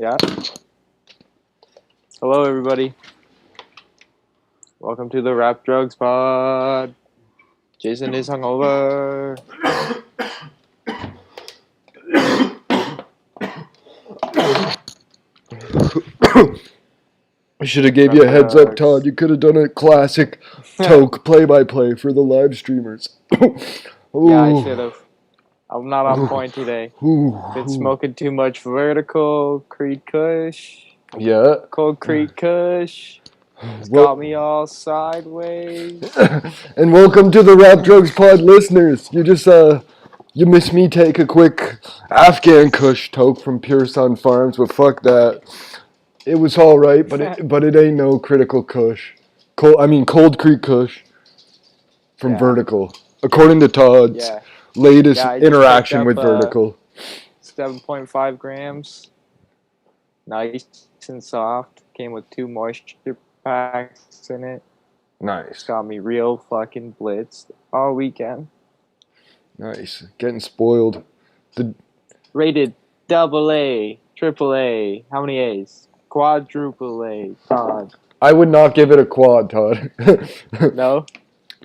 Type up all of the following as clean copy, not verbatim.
Yeah. Hello, everybody. Welcome to the Rap Drugs Pod. Jason is hungover. I should have gave you a heads up, Todd. You could have done a classic Toke play-by-play for the live streamers. Yeah, I should have. I'm not on point today. Been smoking too much vertical Creed Kush. Yeah. Cold Creed Kush. It's got me all sideways. And welcome to the Rap Drugs Pod listeners. You missed me take a quick Afghan Kush Toke from Pure Sun Farms, but fuck that. It was all right, but it ain't no critical Kush. Cold Creek Kush from Vertical, according to Todd's latest interaction with Vertical. 7.5 grams. Nice and soft. Came with 2 moisture packs in it. Nice. Got me real fucking blitzed all weekend. Nice. Getting spoiled. Rated AA, AAA. How many A's? Quadruple A, Todd. I would not give it a quad, Todd. No?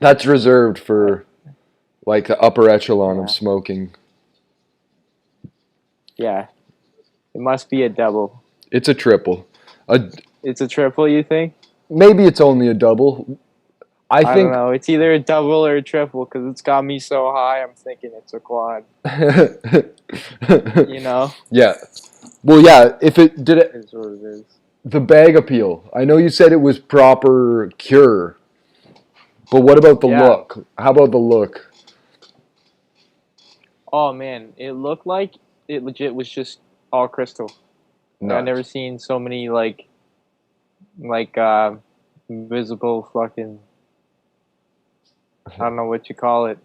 That's reserved for, like, the upper echelon of smoking. Yeah. It must be a double. It's a triple. It's a triple, you think? Maybe it's only a double. I don't know. It's either a double or a triple because it's got me so high, I'm thinking it's a quad. You know? Yeah. Well, yeah, if it did it. It's what it is. The bag appeal. I know you said it was proper cure. But what about the look? How about the look? Oh, man. It looked like it legit was just all crystal. Nice. I've never seen so many, visible fucking, I don't know what you call it.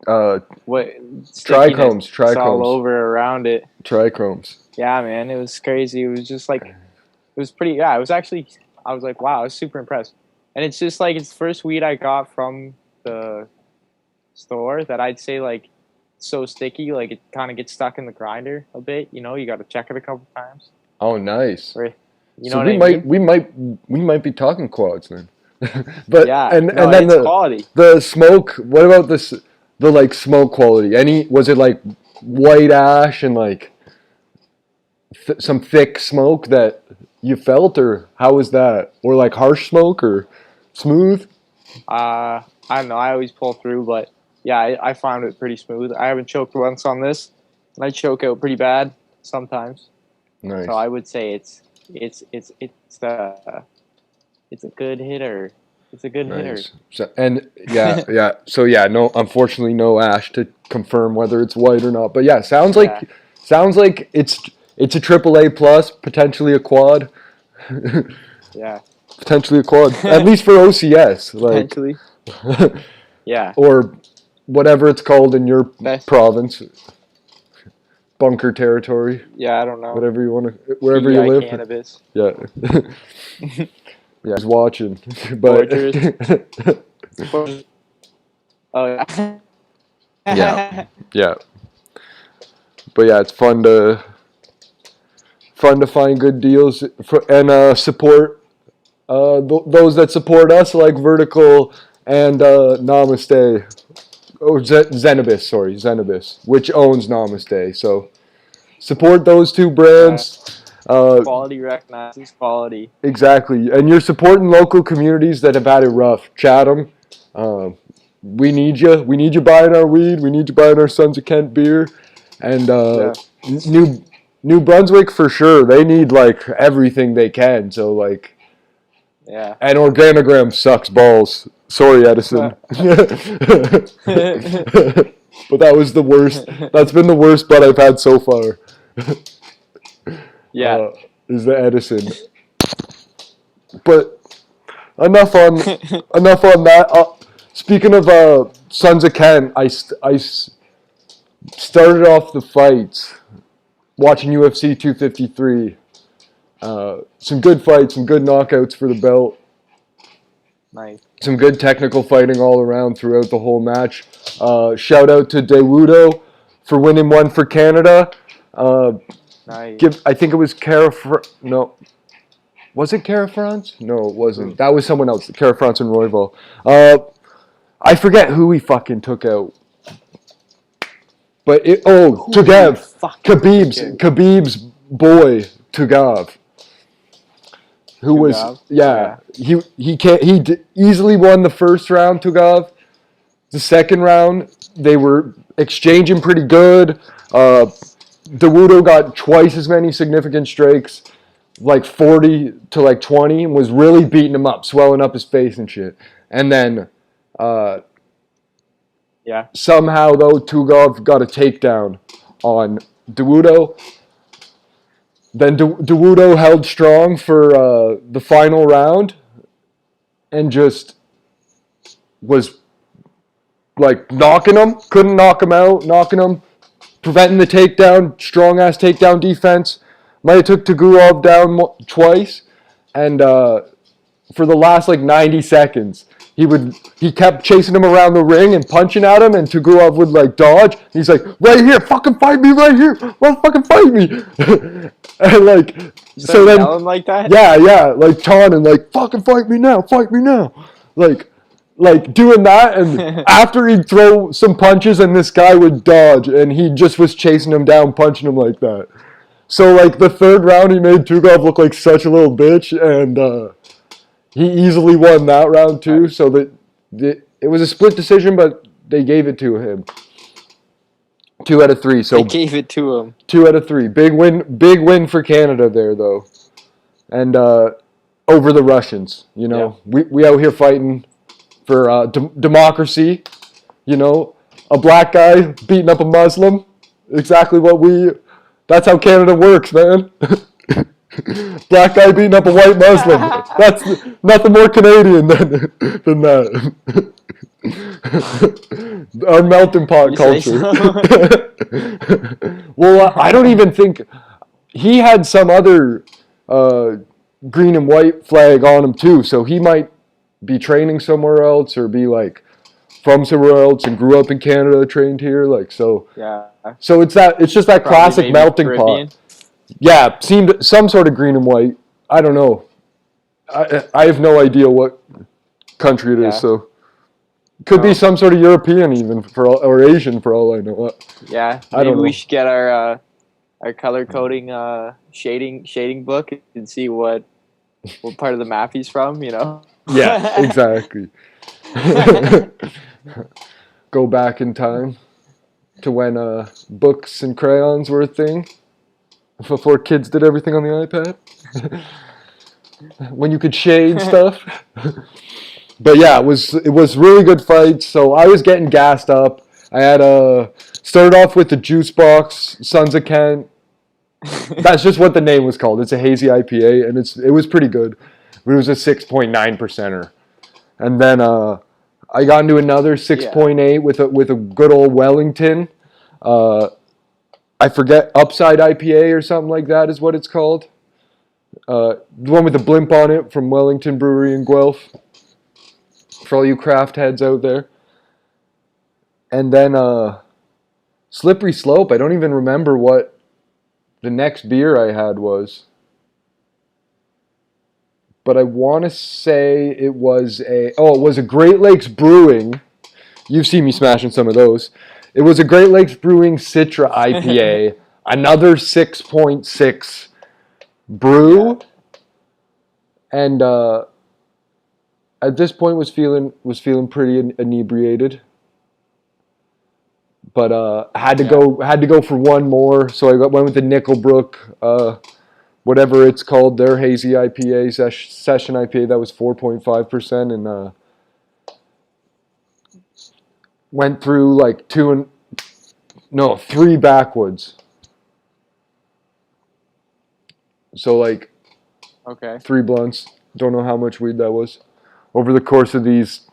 Trichomes. All over around it. Trichomes. Yeah, man. It was crazy. It was just like, it was pretty, it was actually, I was like, wow, I was super impressed. And it's just like, it's the first weed I got from the store that I'd say, like, so sticky, like, it kind of gets stuck in the grinder a bit. You know, you got to check it a couple times. Oh, nice. Or, so we might be talking quads then. But and then the quality. The smoke. What about this? The like smoke quality. Was it like white ash and like some thick smoke that you felt, or how was that? Or like harsh smoke or smooth? I don't know. I always pull through, but yeah, I found it pretty smooth. I haven't choked once on this, and I choke out pretty bad sometimes. Nice. So I would say it's a good hitter. It's a good hitter. So, unfortunately no ash to confirm whether it's white or not. But yeah, sounds like it's a AAA plus, potentially a quad. Yeah. Potentially a quad. At least for OCS. Potentially. Yeah. Or whatever it's called in your province. Bunker territory. Yeah, I don't know. Whatever you want to, wherever you live. Cannabis. Yeah. Yeah, he's watching. But oh yeah. Yeah. But yeah, it's fun to find good deals and support those that support us, like Vertical and Namaste. Oh, Zenibus, which owns Namaste. So support those two brands. Quality recognizes quality. Exactly. And you're supporting local communities that have had it rough. Chatham, we need you. We need you buying our weed. We need you buying our Sons of Kent beer. And New Brunswick, for sure. They need, like, everything they can. So, like... Yeah. And Organogram sucks balls. Sorry, Edison. But that was the worst. That's been the worst bud I've had so far. Yeah. Is the Edison. But enough on that. Speaking of Sons of Kent, I started off the fights watching UFC 253. Some good fights, some good knockouts for the belt. Nice. Some good technical fighting all around throughout the whole match. Shout out to Dewudo for winning one for Canada. Nice. I think it was no. Was it Cara France? No, it wasn't. That was someone else. Cara France and Royval. I forget who he fucking took out. But Tugav. Khabib's boy, Tugav. Who was he easily won the first round, Tugav. The second round, they were exchanging pretty good. Dawodo got twice as many significant strikes, like 40 to like 20, and was really beating him up, swelling up his face and shit. And then somehow, though, Tugav got a takedown on Dawodo. Then Dawodo held strong for the final round and just was like knocking him, couldn't knock him out, knocking him, preventing the takedown, strong-ass takedown defense. Might have took Tagurov down twice, and for the last like 90 seconds, he kept chasing him around the ring and punching at him, and Tagurov would like dodge. He's like, right here, fucking fight me right here, fucking fight me. And like, so then yelling like that? Yeah, like taunting, like fucking fight me now, like doing that, and after he'd throw some punches and this guy would dodge, and he just was chasing him down, punching him like that. So like the third round, he made Tugov look like such a little bitch, and he easily won that round too. So that it was a split decision, but they gave it to him. 2 out of 3. So they gave it to him. 2 out of 3. Big win for Canada there though, and over the Russians. You know, we out here fighting for democracy. You know, a black guy beating up a Muslim. Exactly that's how Canada works, man. Black guy beating up a white Muslim. That's nothing more Canadian than that. Our melting pot culture. Well, I don't even think he had some other green and white flag on him too, so he might be training somewhere else or be like from somewhere else and grew up in Canada, trained here, like so. Yeah. So it's just that classic melting Caribbean pot. Yeah, seemed some sort of green and white. I don't know. I have no idea what country it is. So could be some sort of European even or Asian for all I know. Yeah, maybe we should get our color coding shading book and see what part of the map he's from. You know. Yeah, exactly. Go back in time to when books and crayons were a thing. Before kids did everything on the iPad. When you could shade stuff. But yeah, it was really good fights. So I was getting gassed up. I had started off with the Juice Box, Sons of Kent. That's just what the name was called. It's a hazy IPA, and it was pretty good. It was a 6.9%er. And then I got into another 6.8 with a good old Wellington. I forget, Upside IPA or something like that is what it's called. The one with the blimp on it from Wellington Brewery in Guelph. For all you craft heads out there. And then Slippery Slope. I don't even remember what the next beer I had was. But I want to say it was a Great Lakes Brewing. You've seen me smashing some of those. It was a Great Lakes Brewing Citra IPA, another 6.6 brew, and at this point was feeling pretty inebriated, but had to go for one more, so I went with the Nickelbrook, whatever it's called, their hazy IPA session IPA that was 4.5%, and went through like 3 backwoods. So like 3 blunts. Don't know how much weed that was. Over the course of these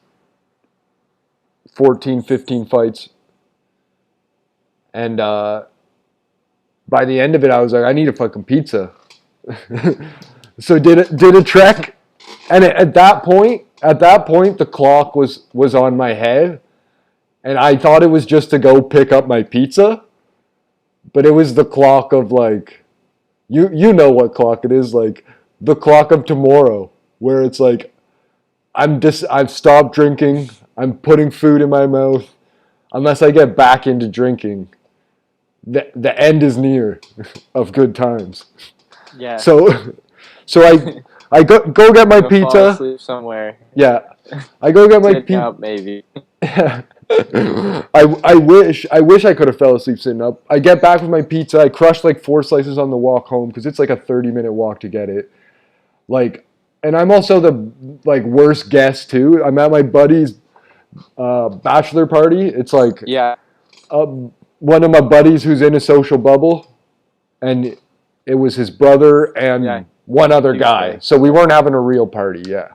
14, 15 fights. And by the end of it, I was like, I need a fucking pizza. So did a trek. And at that point, the clock was on my head. And I thought it was just to go pick up my pizza, but it was the clock of like You know what clock it is, like the clock of tomorrow, where it's like I've stopped drinking, I'm putting food in my mouth. Unless I get back into drinking, the end is near of good times. Yeah. So I go get my Go fall pizza. asleep somewhere. Yeah, I go get my Sitting pizza. up, maybe. I wish I could have fell asleep sitting up. I get back with my pizza. I crushed like 4 slices on the walk home because it's like a 30-minute walk to get it. Like, and I'm also the like worst guest too. I'm at my buddy's bachelor party. It's like Yeah. one of my buddies who's in a social bubble, and it was his brother and one other guy. So we weren't having a real party. Yeah.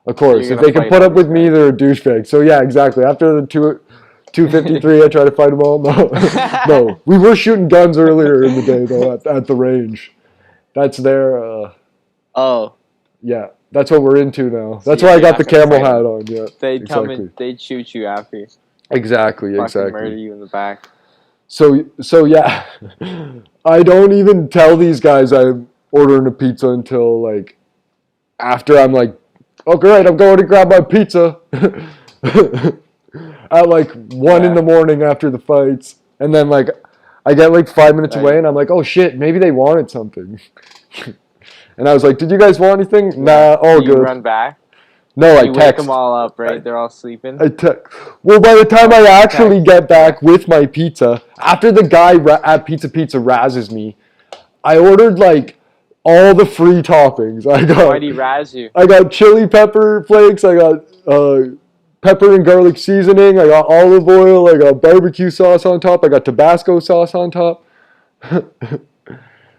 Of course, if they can put up with me, they're a douchebag. So yeah, exactly. After the 253, I try to fight them all. No, no. We were shooting guns earlier in the day though at the range. That's their. Oh. Yeah, that's what we're into now. That's why I got the camel hat on. Yeah, they'd come and they'd shoot you after. Exactly. Murder you in the back. So yeah, I don't even tell these guys I'm ordering a pizza until like after I'm like, oh great, I'm going to grab my pizza at like 1 in the morning after the fights, and then like I get like 5 minutes away and I'm like, oh shit, maybe they wanted something. And I was like, did you guys want anything? Nah, all good. You run back? No, I text. wake them all up, right? They're all sleeping? Well, by the time I actually get back with my pizza, after the guy at Pizza razzes me, I ordered like all the free toppings. Why'd he razz you? I got chili pepper flakes, I got pepper and garlic seasoning, I got olive oil, I got barbecue sauce on top, I got Tabasco sauce on top.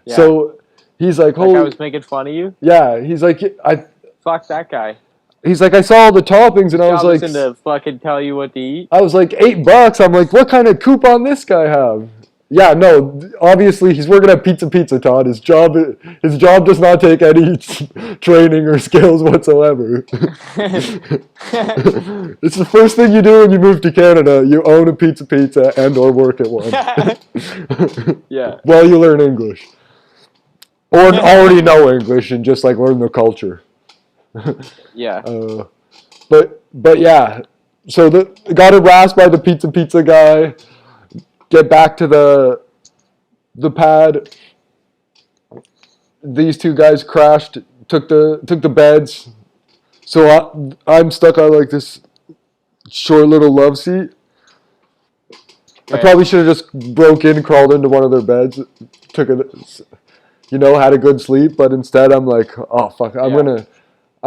So he's like, holy... That guy was making fun of you? Yeah, he's like, fuck that guy. He's like, I saw all the toppings, and I was like... to fucking tell you what to eat? I was like, $8. I'm like, what kind of coupon this guy have? Yeah, no, obviously he's working at Pizza, Todd. His job does not take any training or skills whatsoever. It's the first thing you do when you move to Canada. You own a Pizza and or work at one. Yeah. While you learn English. Or already know English and just like learn the culture. Yeah. But yeah, so got harassed by the pizza guy. Get back to the pad. These two guys crashed. Took the beds. So I'm stuck on like this short little love seat. Okay. I probably should have just broke in, crawled into one of their beds, had a good sleep. But instead, I'm like, oh fuck, I'm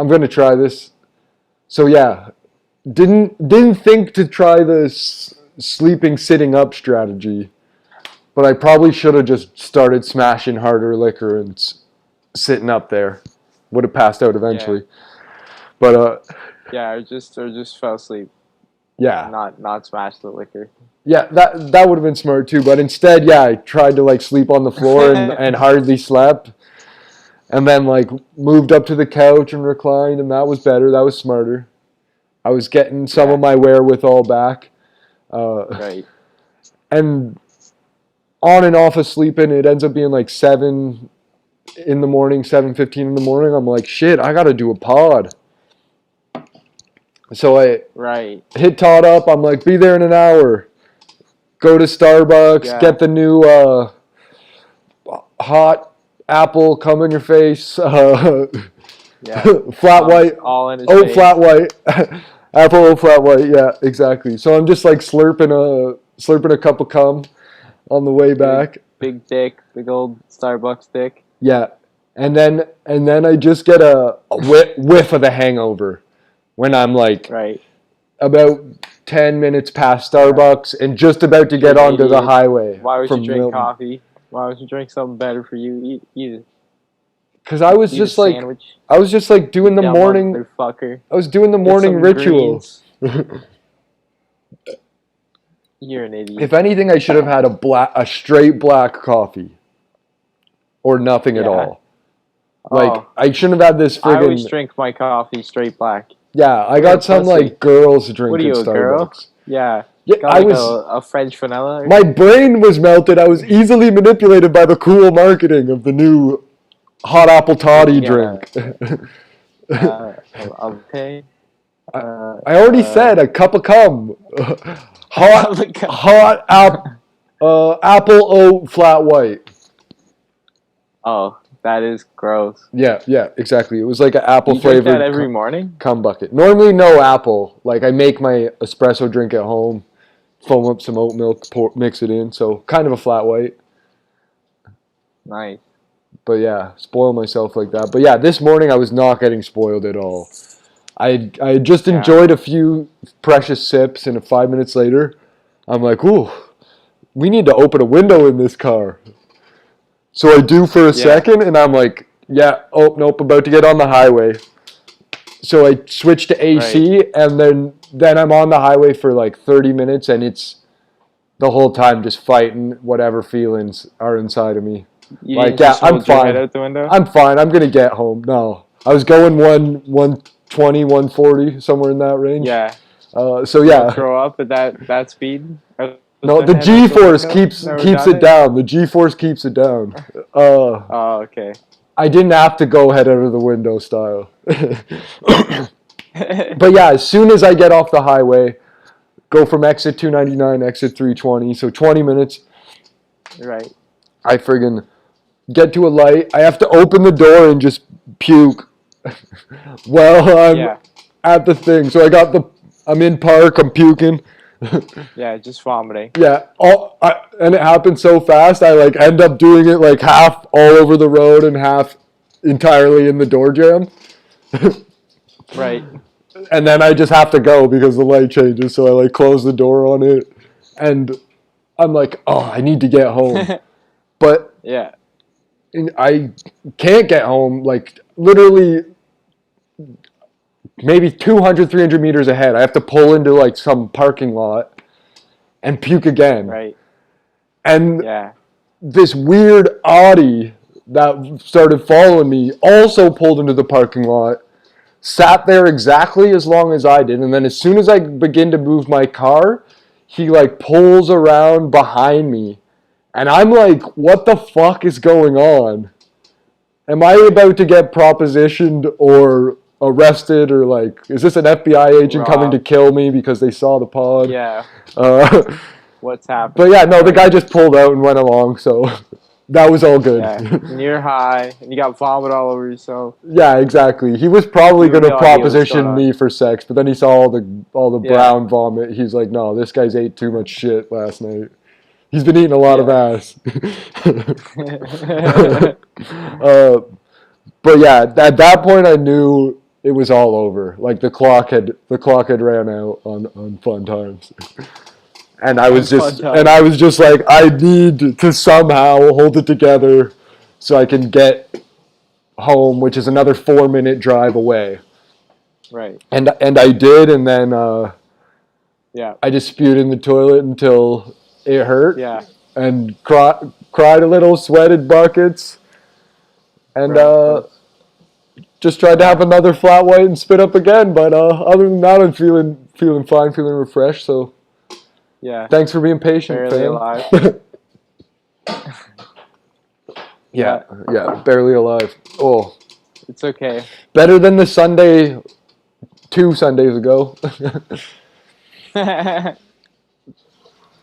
gonna try this. So yeah, didn't think to try this sleeping sitting up strategy, but I probably should have just started smashing harder liquor and sitting up there. Would have passed out eventually. Yeah. But or just fell asleep. Yeah. Not smash the liquor. Yeah, that would have been smart too. But instead, I tried to like sleep on the floor and hardly slept. And then, like, moved up to the couch and reclined, and that was better. That was smarter. I was getting some of my wherewithal back. Right. And on and off of sleeping, it ends up being like 7 in the morning, 7:15 in the morning. I'm like, shit, I got to do a pod. So I hit Todd up. I'm like, be there in an hour. Go to Starbucks, get the new hot apple, come in your face, flat white, all in his face. Flat white, apple, flat white, yeah, exactly. So I'm just like slurping a cup of cum on the way back. Big dick, big old Starbucks dick. Yeah, and then I just get a whiff of the hangover when I'm like about 10 minutes past Starbucks and just about to get onto the highway. Why would you drink coffee? Why would you drink something better for you? Eat it. Because I was just like doing the morning. Motherfucker. I was doing the morning ritual. You're an idiot. If anything, I should have had a straight black coffee, or nothing at all. Like I shouldn't have had this friggin'. I always drink my coffee straight black. Yeah, I got some like girls drinking Starbucks. Girl? Yeah. Yeah, Got I like was. a French vanilla. My brain was melted. I was easily manipulated by the cool marketing of the new hot apple Did toddy you get drink. a latte? I, I already said a cup of cum. hot hot apple oat flat white. Oh, that is gross. Yeah, exactly. It was like an apple You drink that flavored every morning? cum bucket. Normally no apple. Like I make my espresso drink at home, foam up some oat milk, mix it in. So kind of a flat white. Nice. But yeah, spoil myself like that. But yeah, this morning I was not getting spoiled at all. I had just enjoyed a few precious sips, and 5 minutes later, I'm like, ooh, we need to open a window in this car. So I do for a second, and I'm like, yeah, oh, nope, about to get on the highway. So I switch to AC, and then I'm on the highway for like 30 minutes, and it's the whole time just fighting whatever feelings are inside of me. You Like, didn't yeah, just I'm hold your head fine. out the window? I'm fine. I'm going to get home. No. I was going 120, 140, somewhere in that range. Yeah. So yeah. Don't throw up at that speed? No, the G-force keeps it down. The G-force keeps it down. Oh, okay. I didn't have to go head out of the window style. But yeah, as soon as I get off the highway, go from exit 299, exit 320, so 20 minutes. Right. I friggin' get to a light. I have to open the door and just puke while I'm at the thing. So I'm in park, I'm puking. Yeah, just vomiting. Yeah, and it happened so fast. I like end up doing it like half all over the road and half entirely in the door jam. Right. And then I just have to go because the light changes. So I like close the door on it, and I'm like, oh, I need to get home, but yeah, I can't get home. Like literally, maybe 200, 300 meters ahead. I have to pull into like some parking lot and puke again. Right. And this weird Audi that started following me also pulled into the parking lot, sat there exactly as long as I did, and then as soon as I begin to move my car, he like pulls around behind me. And I'm like, what the fuck is going on? Am I about to get propositioned or arrested, or like, is this an FBI agent coming to kill me because they saw the pod? Yeah. What's happening? But yeah, no, the guy just pulled out and went along, so that was all good. Yeah. And you're high, and you got vomit all over yourself. Yeah, exactly. He was probably going to proposition me for sex, but then he saw all the brown vomit. He's like, no, this guy's ate too much shit last night. He's been eating a lot of ass. But yeah, at that point I knew it was all over. Like the clock had ran out on fun times. And I was just like, I need to somehow hold it together so I can get home, which is another 4-minute drive away. Right. And I did, and then I just spewed in the toilet until it hurt. Yeah. And cried a little, sweated buckets, and just tried to have another flat white and spit up again. But other than that, I'm feeling fine, feeling refreshed. So thanks for being patient. Barely alive. yeah, barely alive. Oh, it's okay. Better than the Sunday 2 Sundays ago.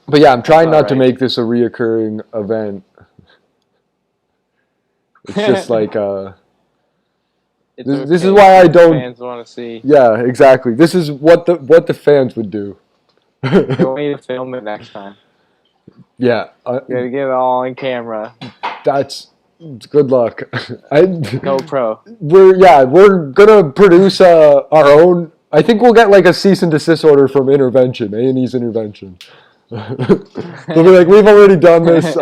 But yeah, I'm trying not to make this a reoccurring event. It's just like this is why I don't. Fans want to see. Yeah, exactly. This is what the fans would do. You need to film it next time. Yeah, you gotta get it all on camera. That's good luck. GoPro. We're gonna produce our own. I think we'll get like a cease and desist order from Intervention, A&E's Intervention. They'll be like, we've already done this.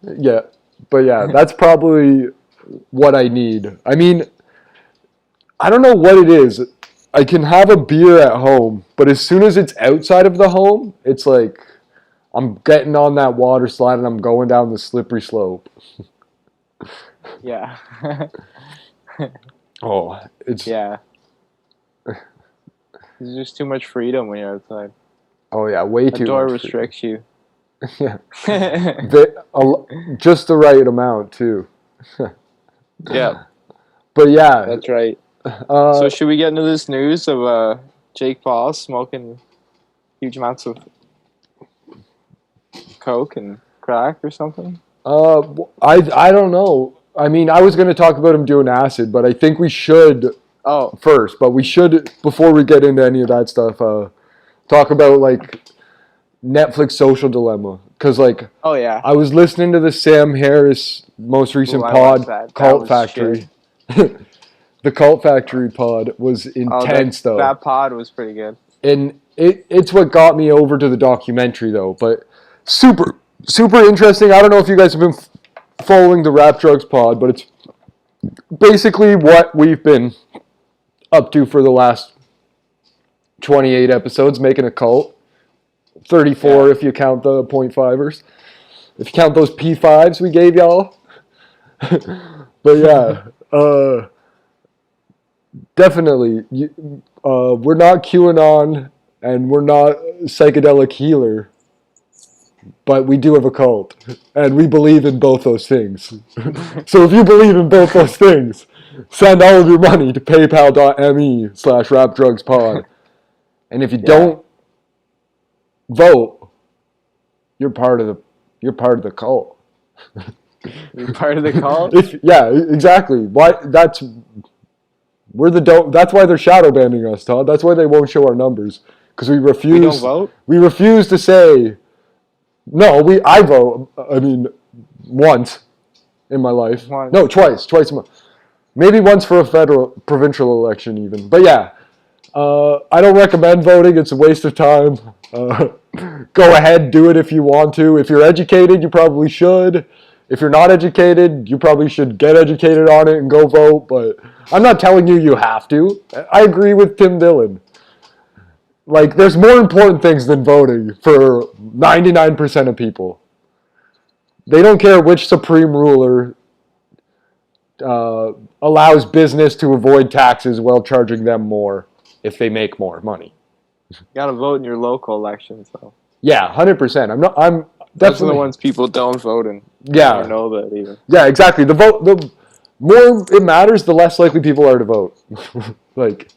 Yeah, but yeah, that's probably what I need. I mean, I don't know what it is. I can have a beer at home, but as soon as it's outside of the home, it's like I'm getting on that water slide and I'm going down the slippery slope. Yeah. Oh, it's... Yeah. There's just too much freedom when you're outside. Oh yeah, way A too door much. restricts you. Yeah, just the right amount too. Yeah, But yeah, that's right. uh, So should we get into this news of Jake Paul smoking huge amounts of coke and crack or something? I don't know. I mean, I was going to talk about him doing acid, but I think we should Oh, first. But we should, before we get into any of that stuff, talk about like Netflix Social Dilemma, because like oh yeah. I was listening to the Sam Harris most recent Ooh, I pod, watched that. That Cult was Factory. shit. The Cult Factory pod was Oh, intense though, that pod was pretty good. and it's what got me over to the documentary though. But super interesting. I don't know if you guys have been following the Rap Drugs pod, but it's basically what we've been up to for the last 28 episodes, making a cult. 34 if you count the .5ers. If you count those P5s we gave y'all. But yeah, definitely. We're not QAnon and we're not psychedelic healer, but we do have a cult, and we believe in both those things. So if you believe in both those things, send all of your money to paypal.me/rapdrugspod. And if you don't vote, you're part of the cult. You're part of the cult? Yeah, exactly. That's why they're shadow banning us, Todd. That's why they won't show our numbers, because we refuse. We don't vote? We refuse to say no. I vote. I mean, once in my life. Once. No, twice a month. Maybe once for a provincial election even. But yeah, I don't recommend voting. It's a waste of time. Go ahead, do it if you want to. If you're educated, you probably should. If you're not educated, you probably should get educated on it and go vote. But I'm not telling you have to. I agree with Tim Dillon. Like, there's more important things than voting for 99% of people. They don't care which supreme ruler allows business to avoid taxes while charging them more if they make more money. You gotta vote in your local elections, though. Yeah, 100%. I'm definitely. Those are the ones people don't vote in. Yeah. I don't know that even. Yeah, exactly. The more it matters, the less likely people are to vote.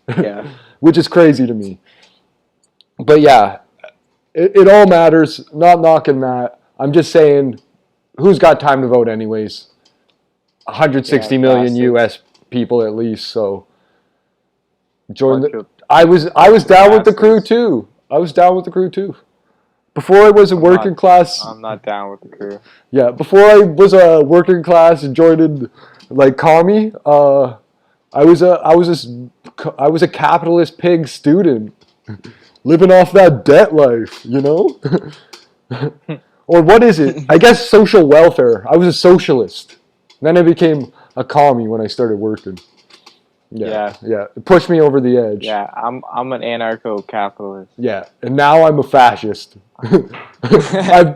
Yeah. Which is crazy to me. But yeah, it all matters. Not knocking that. I'm just saying, who's got time to vote anyways? 160 million U.S. people at least. So join the. I was down with the crew too. Before I was a working class. I'm not down with the crew. Yeah, before I was a working class and joined in like commie, I was a capitalist pig student, living off that debt life, you know? Or what is it? I guess social welfare. I was a socialist. Then I became a commie when I started working. Yeah. It pushed me over the edge. Yeah, I'm an anarcho-capitalist. Yeah, and now I'm a fascist. I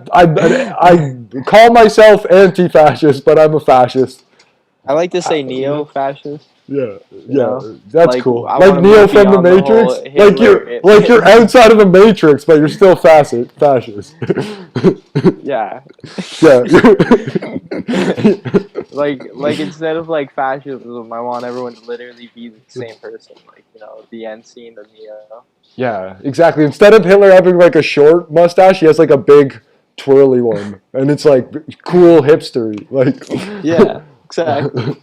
call myself anti-fascist, but I'm a fascist. I like to say neo-fascist. Yeah, know? that's Like, cool. I Like wanna Neo move from the beyond the Matrix. whole Hitler- Like you're outside of the Matrix, but you're still fascist. Yeah. Yeah. like instead of like fascism, I want everyone to literally be the same person. Like, you know, the NC and the Neo. Yeah, exactly. Instead of Hitler having like a short mustache, he has like a big twirly one, and it's like cool hipstery. Like. Yeah. Exactly.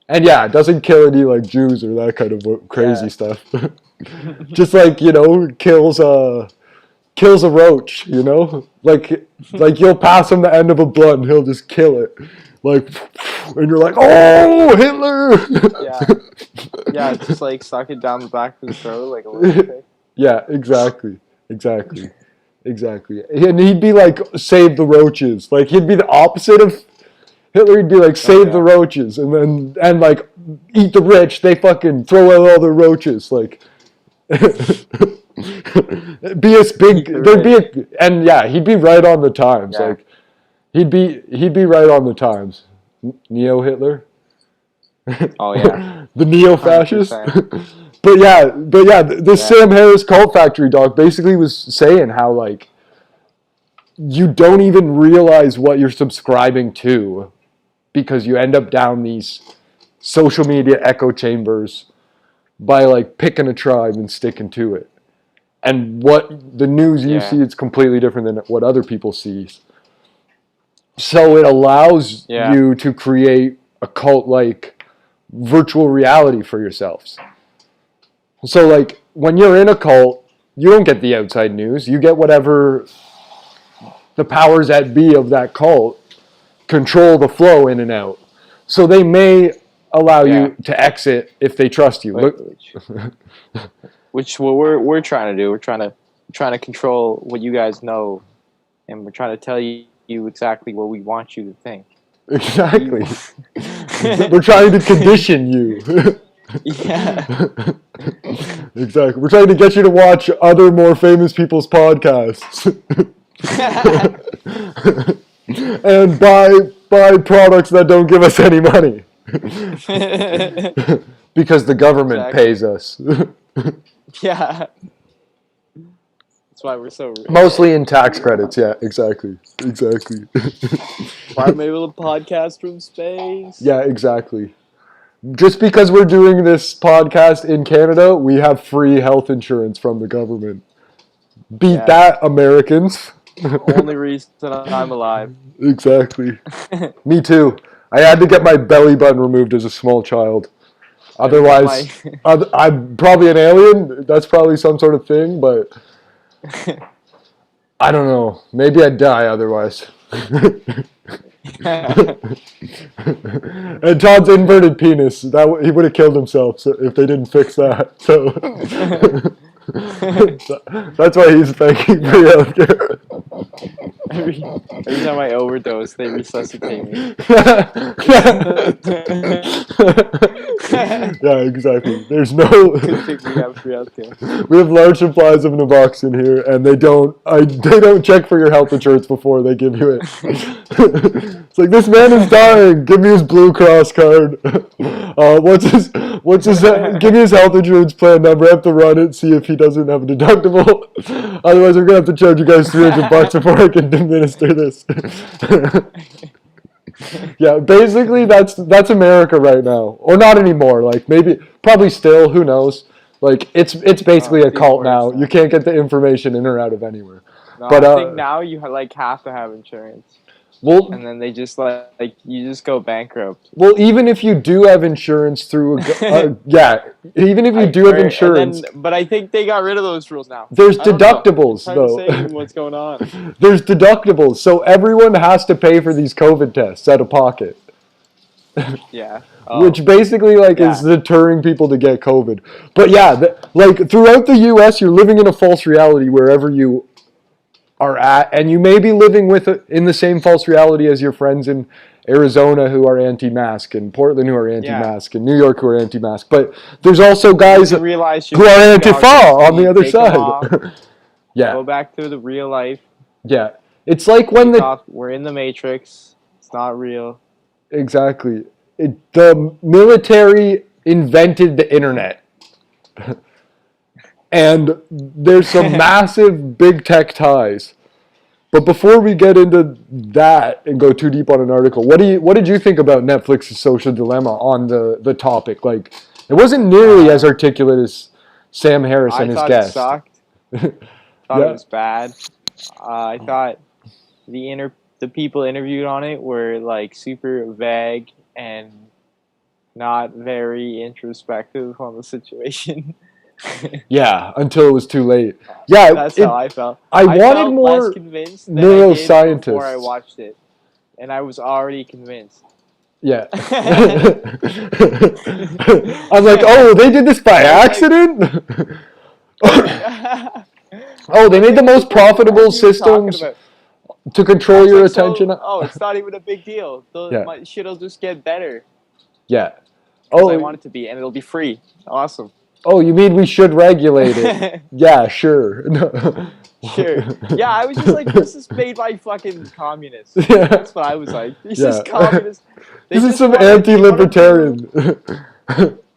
And yeah, it doesn't kill any like Jews or that kind of crazy stuff. Just like, you know, kills a roach, you know? Like you'll pass him the end of a blunt and he'll just kill it. Like, and you're like, oh, Hitler! Yeah, just like suck it down the back of his throat like a little pig. Yeah, exactly. And he'd be like, save the roaches. Like, he'd be the opposite of Hitler. Would be like, save the roaches, and like, eat the rich. They fucking throw out all the roaches. Like, be as big. There'd be and yeah, he'd be right on the times. Yeah. Like, he'd be right on the times. Neo Hitler. Oh yeah, the neo fascist. But this Sam Harris Cult Factory doc basically was saying how like you don't even realize what you're subscribing to because you end up down these social media echo chambers by like picking a tribe and sticking to it. And what the news you see, it's completely different than what other people see. So it allows you to create a cult-like virtual reality for yourselves. So like when you're in a cult, you don't get the outside news. You get whatever the powers that be of that cult control the flow in and out. So they may allow you to exit if they trust you. Which what we're trying to do. We're trying to control what you guys know, and we're trying to tell you exactly what we want you to think. Exactly. We're trying to condition you. Yeah. Exactly. We're trying to get you to watch other more famous people's podcasts. And buy products that don't give us any money. Because the government pays us. Yeah. That's why we're so rich. Mostly in tax credits, yeah, exactly. Why am I able to podcast from space? Yeah, exactly. Just because we're doing this podcast in Canada, we have free health insurance from the government. Beat that, Americans. Only reason I'm alive. Exactly. Me too. I had to get my belly button removed as a small child. Otherwise, I'm probably an alien. That's probably some sort of thing, but I don't know. Maybe I'd die otherwise. And Todd's inverted penis. He would have killed himself if they didn't fix that. So that's why he's thanking free healthcare. Every time I overdose, they resuscitate me. Yeah, exactly. There's no. Good thing we have free healthcare. We have large supplies of Navoxin here, and they don't check for your health insurance before they give you it. It's like, this man is dying. Give me his Blue Cross card. Give me his health insurance plan number. I have to run it, see if he doesn't have a deductible. Otherwise, we're gonna have to charge you guys $300 before I can administer this. Yeah, basically that's America right now, or not anymore. Like probably still, who knows? Like it's basically a cult now. You can't get the information in or out of anywhere. No, but I think now you have to have insurance. Well, and then they just you just go bankrupt. Well, even if you do have insurance through even if you do have insurance, but I think they got rid of those rules now. There's deductibles though. What's going on? There's deductibles, so everyone has to pay for these COVID tests out of pocket. Yeah. Which basically is deterring people to get COVID. But throughout the U.S., you're living in a false reality wherever you are at, and you may be living in the same false reality as your friends in Arizona who are anti-mask, and Portland who are anti-mask, and New York who are anti-mask. But there's also guys who are Antifa on the other side. Yeah. Go back to the real life. Yeah. It's like when we're in the Matrix. It's not real. Exactly. The military invented the internet. And there's some massive big tech ties. But before we get into that and go too deep on an article, what did you think about Netflix's Social Dilemma on the topic? Like, it wasn't nearly as articulate as Sam Harris and his guest. I thought it sucked. Thought it was bad. I thought the people interviewed on it were super vague and not very introspective on the situation. Yeah, until it was too late. Yeah, that's how I felt. I wanted more less convinced than neuroscientists before I watched it, and I was already convinced. Yeah. I'm like, oh, they did this by accident? Oh, they made the most profitable systems to control your attention. It's not even a big deal. My shit'll just get better. Yeah. I want it to be, and it'll be free. Awesome. Oh, you mean we should regulate it? Yeah, sure. Sure. Yeah, I was just like, this is made by fucking communists. Yeah. That's what I was like. This is communist. This is some anti-libertarian.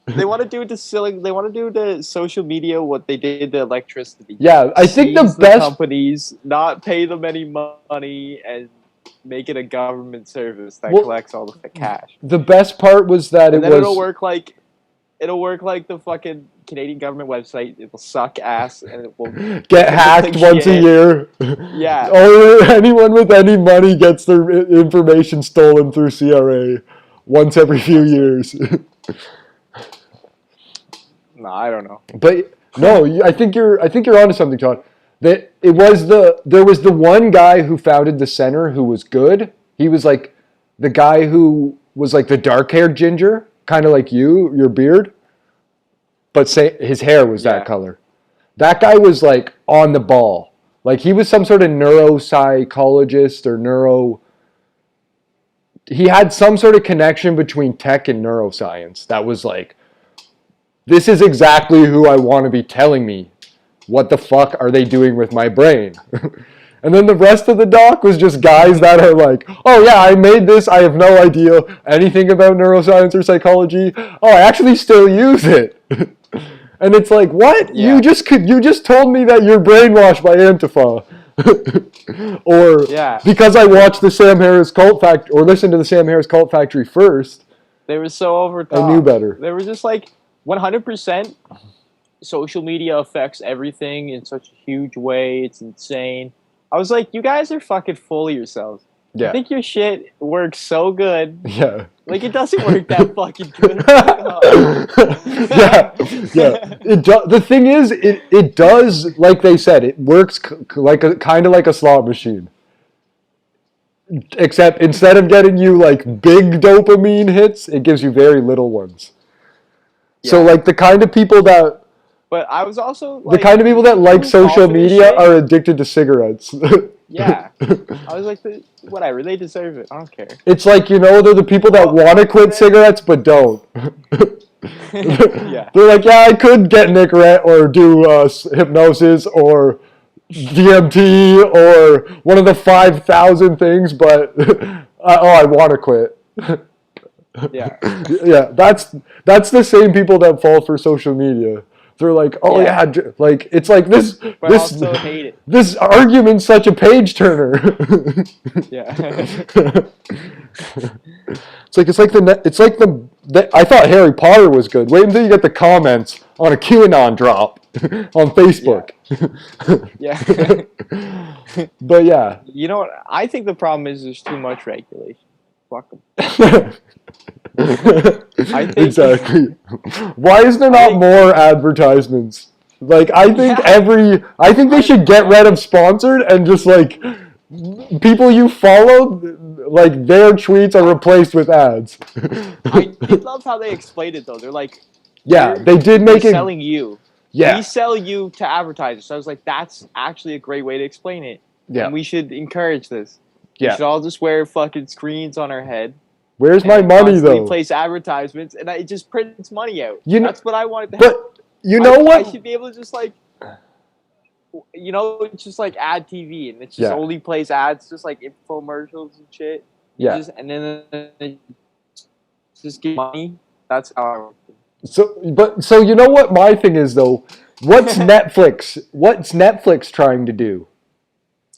They want to do to selling. They want to do to social media what they did to electricity. Yeah, I think the Seize best companies, not pay them any money, and make it a government service that Well, collects all the cash. the best part was that And it then was it'll work like the fucking Canadian government website. It will suck ass and it will get hacked once a year. Yeah. Or anyone with any money gets their information stolen through CRA once every few years. No, I don't know. But no, I think you're onto something, Todd. That there was the one guy who founded the center who was good. He was like the guy who was like the dark-haired ginger, kind of like your beard, but say his hair was that color. That guy was like on the ball. Like he was some sort of neuropsychologist or he had some sort of connection between tech and neuroscience. That was like, this is exactly who I want to be telling me. What the fuck are they doing with my brain? And then the rest of the doc was just guys that are like, oh yeah, I made this. I have no idea anything about neuroscience or psychology. Oh, I actually still use it. And it's like, what? Yeah. You just told me that you're brainwashed by Antifa. Or because I watched the Sam Harris Cult Factory or listened to the Sam Harris Cult Factory first. They were so overtop. I knew better. They were just like 100%. Social media affects everything in such a huge way. It's insane. I was like, you guys are fucking full of yourselves. Yeah. I think your shit works so good. Yeah. Like, it doesn't work that fucking good. Yeah. The thing is, it does, like they said, it works like kind of like a slot machine. Except instead of getting you like big dopamine hits, it gives you very little ones. Yeah. So like the kind of people that... But I was also like, the kind of people that like social media are addicted to cigarettes. Yeah. I was like, whatever, they deserve it. I don't care. It's like, they're the people that want to quit cigarettes but don't. Yeah. They're like, yeah, I could get Nicorette or do hypnosis or DMT or one of the 5,000 things, but I want to quit. Yeah. Yeah, that's the same people that fall for social media. They're like, oh yeah, like it's like this. But I also hate it. This argument's such a page turner. Yeah. It's like the I thought Harry Potter was good. Wait until you get the comments on a QAnon drop on Facebook. Yeah. But yeah. You know what? I think the problem is there's too much regulation. Fuck them. Exactly. Why is there not more advertisements? Like, I think they should get rid of sponsored and just like people you follow, like their tweets are replaced with ads. I love how they explained it though. They're like, they did make it selling you. Yeah, we sell you to advertisers. So I was like, that's actually a great way to explain it. Yeah, and we should encourage this. Yeah, we should all just wear fucking screens on our head. Where's my money though? Place advertisements and it just prints money out. That's what I wanted to have. But you know what? I should be able to just like, it's just like ad TV and it's just only plays ads, just like infomercials and shit. Yeah. And then just give money. That's how I work. So you know what my thing is though? What's Netflix? What's Netflix trying to do?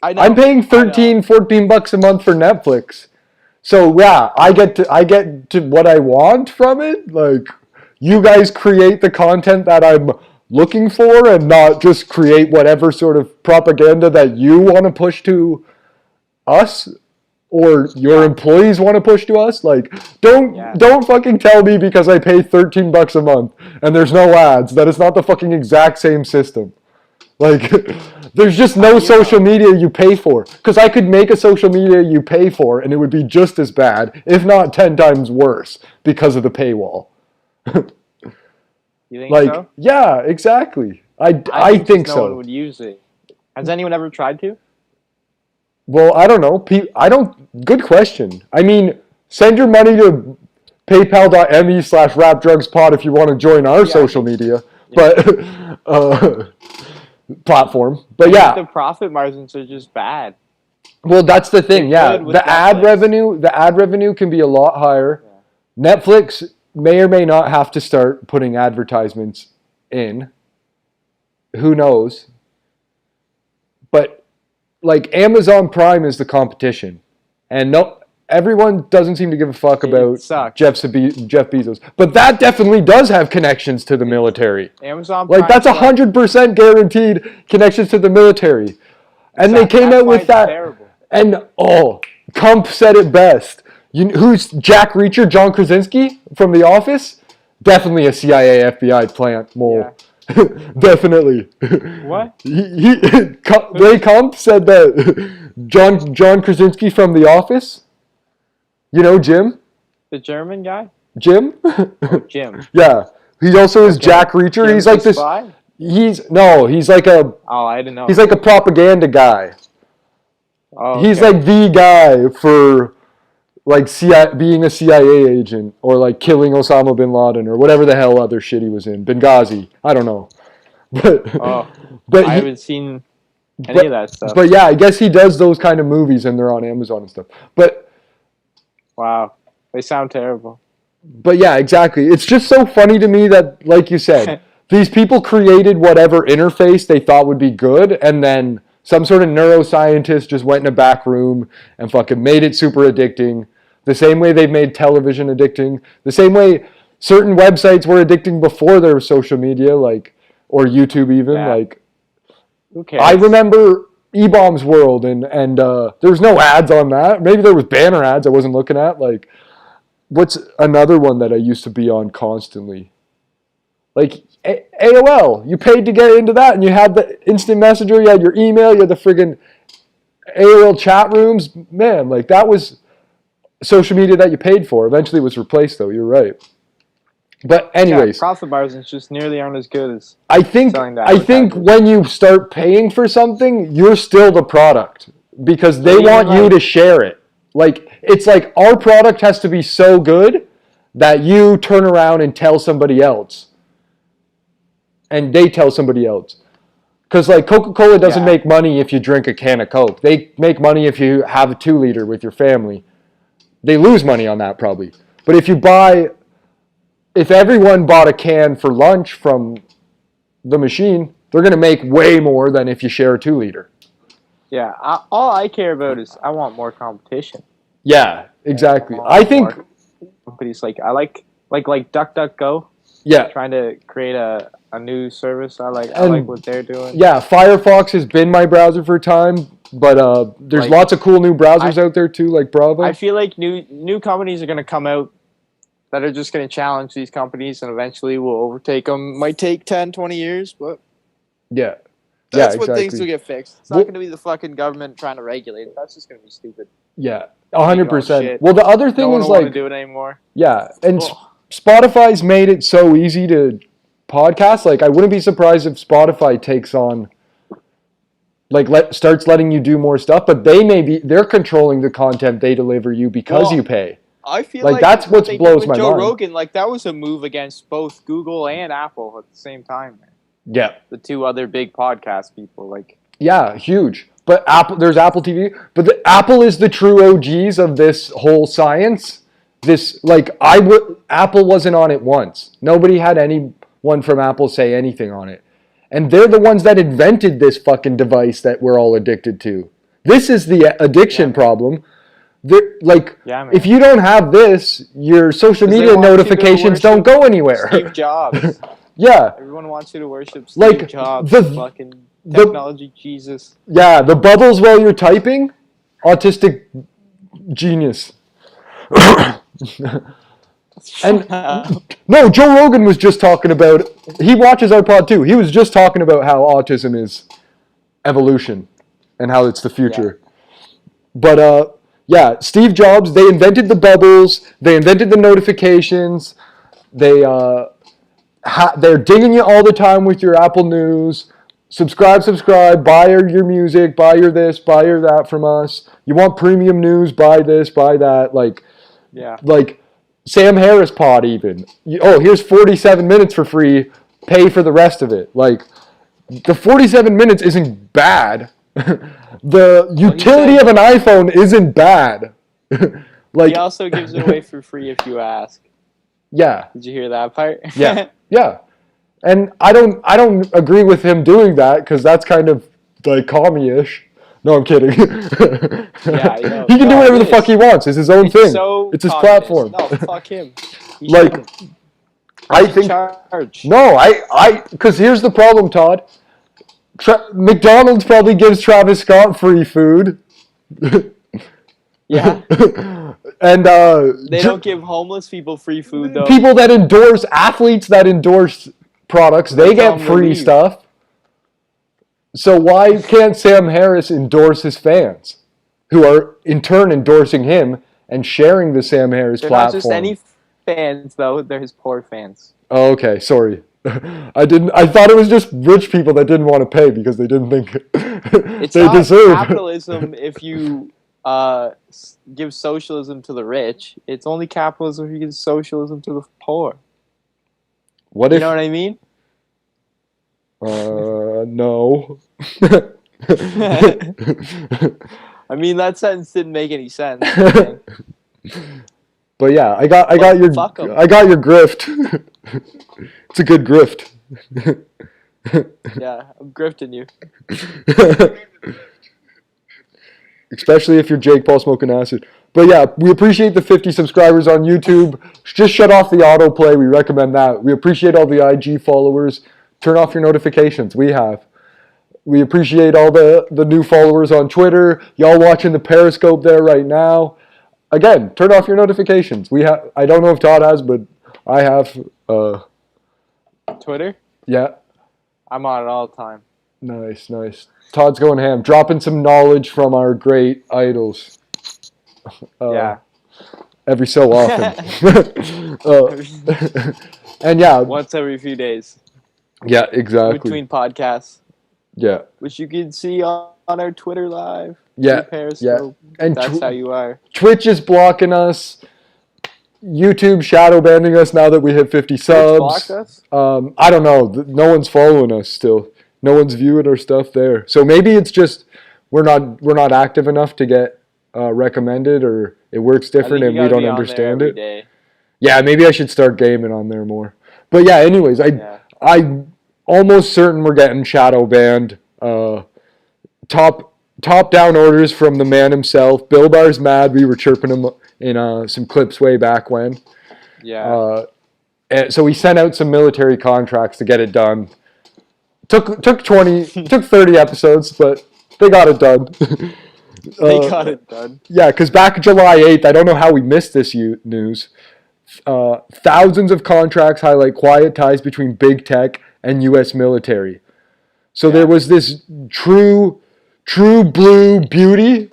I'm paying $14 a month for Netflix. So yeah, I get to what I want from it. Like, you guys create the content that I'm looking for, and not just create whatever sort of propaganda that you want to push to us or your employees want to push to us. Like, don't fucking tell me because I pay $13 a month and there's no ads that it's not the fucking exact same system. Like, there's just no social media you pay for. Because I could make a social media you pay for and it would be just as bad, if not 10 times worse, because of the paywall. You think so? Yeah, exactly. I think so. No one would use it. Has anyone ever tried to? Well, I don't know. Good question. I mean, send your money to paypal.me/rapdrugspod if you want to join our social media. Yeah. But... platform, but the profit margins are just bad. Well, that's the thing. Yeah, the ad revenue can be a lot higher. Yeah. Netflix, may or may not have to start putting advertisements in. Who knows? But like Amazon Prime is the competition, and no, everyone doesn't seem to give a fuck about Jeff Bezos. But that definitely does have connections to the military. Amazon Prime, like that's 100% guaranteed connections to the military. And they came out with that. Terrible. And Kump said it best. Who's Jack Reacher? John Krasinski from The Office? Definitely a CIA FBI plant mole. Yeah. Definitely. What? Ray Kump said that John Krasinski from The Office. You know Jim? The German guy? Jim? Jim. Yeah. He also is Jack Reacher. Jim he's like this. Spy? He's like a. Oh, I didn't know. He's like a propaganda guy. Oh, He's like the guy for like being a CIA agent or like killing Osama bin Laden or whatever the hell other shit he was in. Benghazi. I don't know. But I haven't seen any of that stuff. But yeah, I guess he does those kind of movies and they're on Amazon and stuff. But wow, they sound terrible. But yeah, exactly. It's just so funny to me that, like you said, these people created whatever interface they thought would be good, and then some sort of neuroscientist just went in a back room and fucking made it super addicting. The same way they've made television addicting. The same way certain websites were addicting before there was social media, like, or YouTube even. Yeah. Like, who cares? I remember E-Bombs World, and there was no ads on that. Maybe there was banner ads I wasn't looking at. Like, what's another one that I used to be on constantly? Like AOL. You paid to get into that, and you had the instant messenger, you had your email, you had the friggin' AOL chat rooms. Man, like that was social media that you paid for. Eventually it was replaced, though. You're right. But anyways, yeah, profit margins just nearly aren't as good as I think when you start paying for something, you're still the product because they want you to share it. Like it's like our product has to be so good that you turn around and tell somebody else. And they tell somebody else. Because like Coca-Cola doesn't make money if you drink a can of Coke. They make money if you have a 2-liter with your family. They lose money on that probably. But if everyone bought a can for lunch from the machine, they're going to make way more than if you share a 2-liter. Yeah, all I care about is I want more competition. Yeah, exactly. I think companies like I like DuckDuckGo. Yeah, trying to create a new service. I like what they're doing. Yeah, Firefox has been my browser for a time, but there's lots of cool new browsers out there too, like Bravo. I feel like new companies are going to come out that are just going to challenge these companies and eventually will overtake them. Might take 10, 20 years, but yeah. That's when things will get fixed. It's not going to be the fucking government trying to regulate it. That's just going to be stupid. Yeah, 100%. Well, the other thing is like... No one will do it anymore. Yeah, and Spotify's made it so easy to podcast. Like, I wouldn't be surprised if Spotify takes on... starts letting you do more stuff, but they're controlling the content they deliver you because you pay. I feel like that's what blows my mind. Joe Rogan, that was a move against both Google and Apple at the same time. Yeah. The two other big podcast people, Yeah, huge. But there's Apple TV. But Apple is the true OGs of this whole science. Apple wasn't on it once. Nobody had anyone from Apple say anything on it. And they're the ones that invented this fucking device that we're all addicted to. This is the addiction problem. If you don't have this, your social media notifications don't go anywhere. Steve Jobs. Yeah. Everyone wants you to worship Steve Jobs. Fucking technology Jesus. Yeah, the bubbles while you're typing, autistic genius. And no, Joe Rogan was just talking about, he watches our pod too. He was just talking about how autism is evolution and how it's the future. Yeah. But Steve Jobs, they invented the bubbles, they invented the notifications, they're dinging you all the time with your Apple News. Subscribe, buy your music, buy your this, buy your that from us. You want premium news, buy this, buy that. Sam Harris pod even. Here's 47 minutes for free, pay for the rest of it. The 47 minutes isn't bad. The utility of an iPhone isn't bad. He also gives it away for free if you ask. Yeah. Did you hear that part? Yeah. Yeah. And I don't agree with him doing that because that's kind of like commie-ish. No, I'm kidding. Yeah, I know. He can do No, whatever it the fuck is. he wants. It's his own It's thing. so It's his communist. platform. No, fuck him. He Like, shouldn't. I He's in think charge. no, because here's the problem, Todd. McDonald's probably gives Travis Scott free food. Yeah. And They don't give homeless people free food though. people that endorse athletes that endorse products, they tell get them to free leave. stuff. So why can't Sam Harris endorse his fans, who are in turn endorsing him and sharing the Sam Harris They're platform? not just any fans though. They're his poor fans. Oh, okay, sorry. I thought it was just rich people that didn't want to pay because they didn't think It's they not deserve capitalism if you give socialism to the rich. It's only capitalism if you give socialism to the poor. What You if know what I mean? no. I mean, that sentence didn't make any sense. But yeah, I got your fuck 'em. grift. It's a good grift. Yeah, I'm grifting you. Especially if you're Jake Paul smoking acid. But yeah, we appreciate the 50 subscribers on YouTube. Just shut off the autoplay. We recommend that. We appreciate all the IG followers. Turn off your notifications. We appreciate all the new followers on Twitter. Y'all watching the Periscope there right now. Again, turn off your notifications. I don't know if Todd has, but I have. Twitter? Yeah. I'm on it all the time. Nice. Todd's going ham. Dropping some knowledge from our great idols. Yeah. Every so often. And yeah. Once every few days. Yeah, exactly. Between podcasts. Yeah. Which you can see on our Twitter live. Yeah. Periscope. Yeah. And that's how you are. Twitch is blocking us. YouTube shadow banning us now that we hit 50 subs. Blocked us? I don't know. No one's following us still. No one's viewing our stuff there. So maybe it's just we're not active enough to get recommended, or it works different and we don't understand it. Day. Yeah, maybe I should start gaming on there more. But yeah, anyways, I'm almost certain we're getting shadow banned. Top down orders from the man himself. Bill Barr's mad. We were chirping him in some clips way back when. Yeah. And so we sent out some military contracts to get it done. Took 30 episodes, but they got it done. They got it done. Yeah, because back July 8th, I don't know how we missed this news. Thousands of contracts highlight quiet ties between Big Tech and U.S. military. So there was this true blue beauty,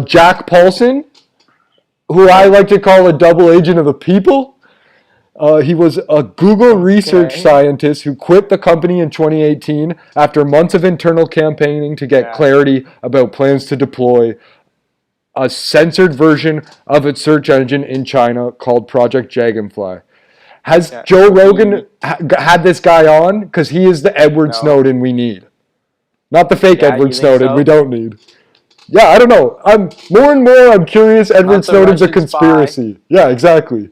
Jack Poulson, who I like to call a double agent of the people. He was a Google research scientist who quit the company in 2018 after months of internal campaigning to get clarity about plans to deploy a censored version of its search engine in China called Project Dragonfly. Has Joe Rogan had this guy on? Because he is the Edward Snowden we need. Not the fake Edward Snowden we don't need. Yeah, I don't know. I'm more and more I'm curious Edward Snowden's a conspiracy. Spy. Yeah, exactly.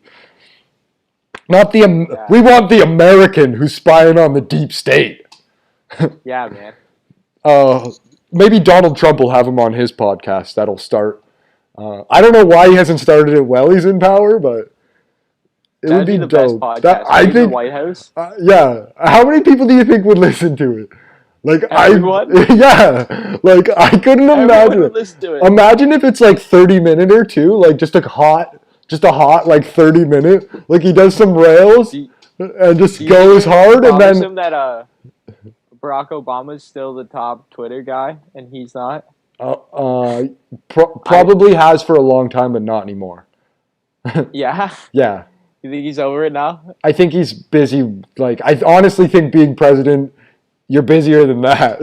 Not the we want the American who's spying on the deep state. Yeah, man. Maybe Donald Trump will have him on his podcast. That'll start. I don't know why he hasn't started it while he's in power, but it would be the dope. Best podcast. I think the White House. Yeah. How many people do you think would listen to it? Like everyone? Like I couldn't imagine would listen to it. Imagine if it's like 30-minute or two, like just a hot like 30-minute. Like he does some rails and just goes hard, and then him that Barack Obama's still the top Twitter guy and he's not. Probably has for a long time, but not anymore. Yeah. Yeah. You think he's over it now? I think he's busy. Like I honestly think being president, you're busier than that.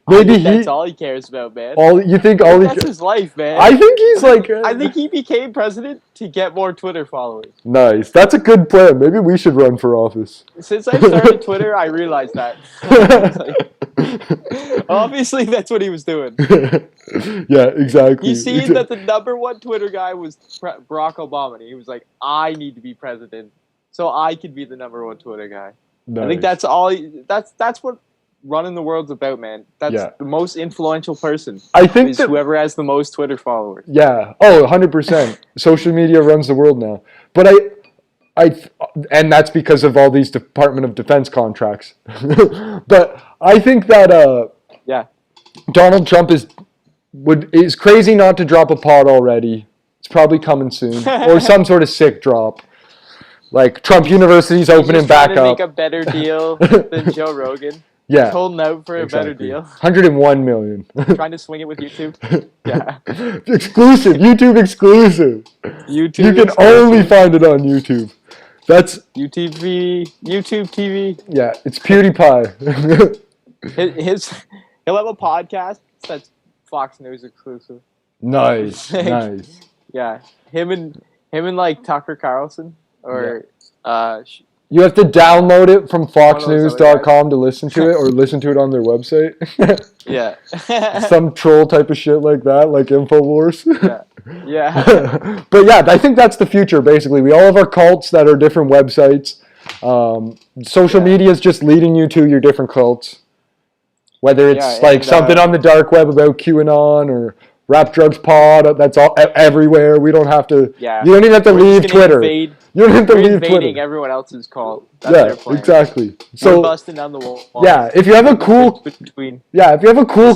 Maybe that's all he cares about, man. That's his life, man. I think he's like. I think he became president to get more Twitter followers. Nice. That's a good plan. Maybe we should run for office. Since I started Twitter, I realized that. Obviously, that's what he was doing. Yeah, exactly. You see that the number one Twitter guy was Barack Obama. And he was like, I need to be president. so I could be the number one Twitter guy. Nice. I think that's all. That's what running the world's about, man. That's the most influential person. I think is whoever has the most Twitter followers. Yeah. Oh, 100%. Social media runs the world now. But and that's because of all these Department of Defense contracts. But I think that Donald Trump is crazy not to drop a pod already. It's probably coming soon, or some sort of sick drop. Like Trump University's opening back up. Trying to make a better deal than Joe Rogan. Yeah. He's holding out for a better deal. 101 million. Trying to swing it with YouTube. Yeah. Exclusive. YouTube exclusive. You can only find it on YouTube. That's YouTube TV. Yeah, it's PewDiePie. He'll have a podcast that's Fox News exclusive. Nice. Nice. Yeah. Him and like Tucker Carlson or you have to download it from foxnews.com to listen to it, or listen to it on their website. Yeah. Some troll type of shit like that, like InfoWars. Yeah. But yeah, I think that's the future, basically. We all have our cults that are different websites. Social media is just leading you to your different cults. Whether it's like something on the dark web about QAnon or Rap Drugs Pod, that's all everywhere. We don't have to. Yeah. You don't even have to leave Twitter. You don't have to leave Twitter. Everyone else's cult. That's exactly. So we're busting down the wall. Yeah, if you have a cool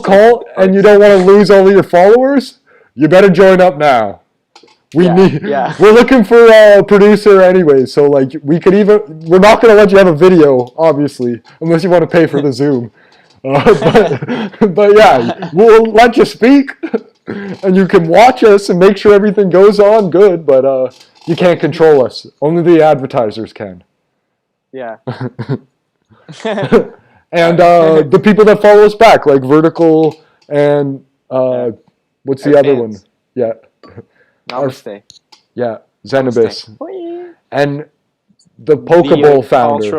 cult and you don't want to lose all of your followers, you better join up now. We're looking for a producer anyway, so like we're not gonna let you have a video, obviously, unless you want to pay for the Zoom. But yeah, we'll let you speak, and you can watch us and make sure everything goes on good. But you can't control us. Only the advertisers can. Yeah. And the people that follow us back, like Vertical and what's the other one? Yeah. Namaste. Zenibus. And the Pokeball founder.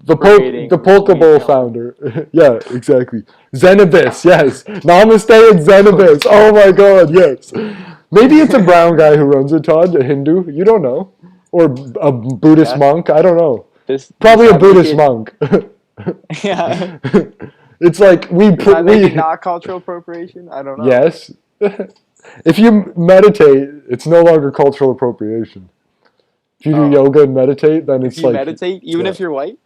The Pokeball founder. Yeah, exactly. Zenibus, yes. Namaste and Zenibus. Oh my god, yes. Maybe it's a brown guy who runs it, Todd, a Hindu. You don't know. Or a Buddhist monk. I don't know. Probably a Buddhist monk. Yeah. It's like not cultural appropriation? I don't know. Yes. If you meditate, it's no longer cultural appropriation. If you do yoga and meditate, then it's like... If you meditate, even if you're white?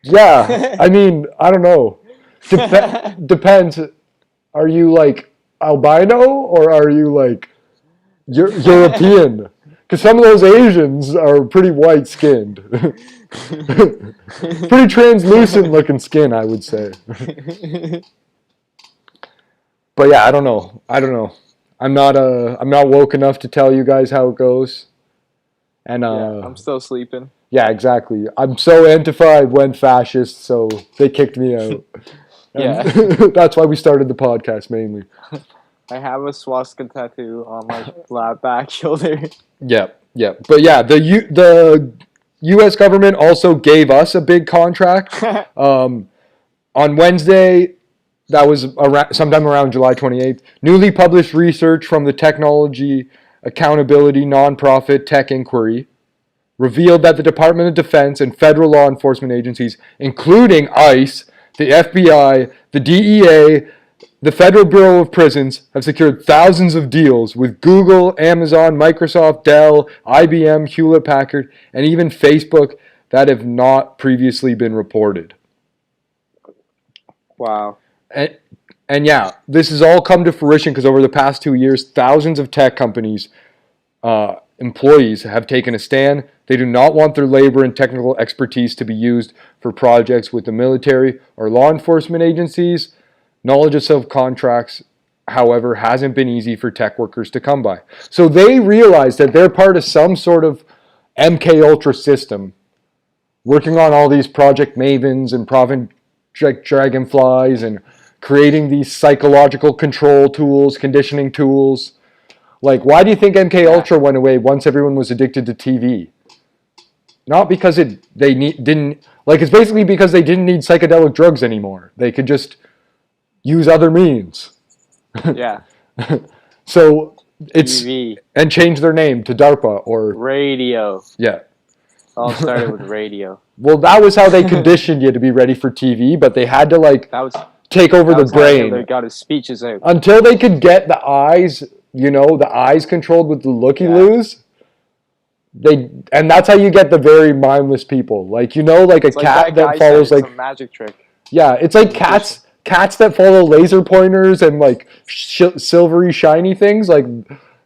Yeah. I mean, I don't know. Depends. Are you like albino or are you like European? Because some of those Asians are pretty white-skinned. Pretty translucent-looking skin, I would say. But yeah, I don't know. I'm not woke enough to tell you guys how it goes. And I'm still sleeping. Yeah, exactly. I'm so Antifa, I went fascist, so they kicked me out. Yeah. That's why we started the podcast mainly. I have a swastika tattoo on my flat back shoulder. Yeah. But yeah, the U.S. government also gave us a big contract. On Wednesday, that was sometime around July 28th, newly published research from the technology accountability nonprofit Tech Inquiry revealed that the Department of Defense and federal law enforcement agencies, including ICE, the FBI, the DEA, the Federal Bureau of Prisons, have secured thousands of deals with Google, Amazon, Microsoft, Dell, IBM, Hewlett-Packard, and even Facebook that have not previously been reported. Wow. And yeah, this has all come to fruition because over the past 2 years, thousands of tech companies, employees have taken a stand. They do not want their labor and technical expertise to be used for projects with the military or law enforcement agencies. Knowledge of subcontracts, however, hasn't been easy for tech workers to come by. So they realize that they're part of some sort of MK Ultra system, working on all these Project Mavens and Project Dragonflies and creating these psychological control tools, conditioning tools. Like, why do you think MK Ultra went away once everyone was addicted to TV? Not because it's basically because they didn't need psychedelic drugs anymore. They could just use other means. Yeah. So it's TV. And change their name to DARPA or radio. Yeah. All started with radio. Well, that was how they conditioned you to be ready for TV, but they had to like That was take over that the was how Hitler brain got his speeches out. until they could get the eyes, the eyes controlled with the looky-loos. And that's how you get the very mindless people, like like a It's like cat that guy follows said, like it's a magic trick. yeah, it's like cats that follow laser pointers and like silvery shiny things. Like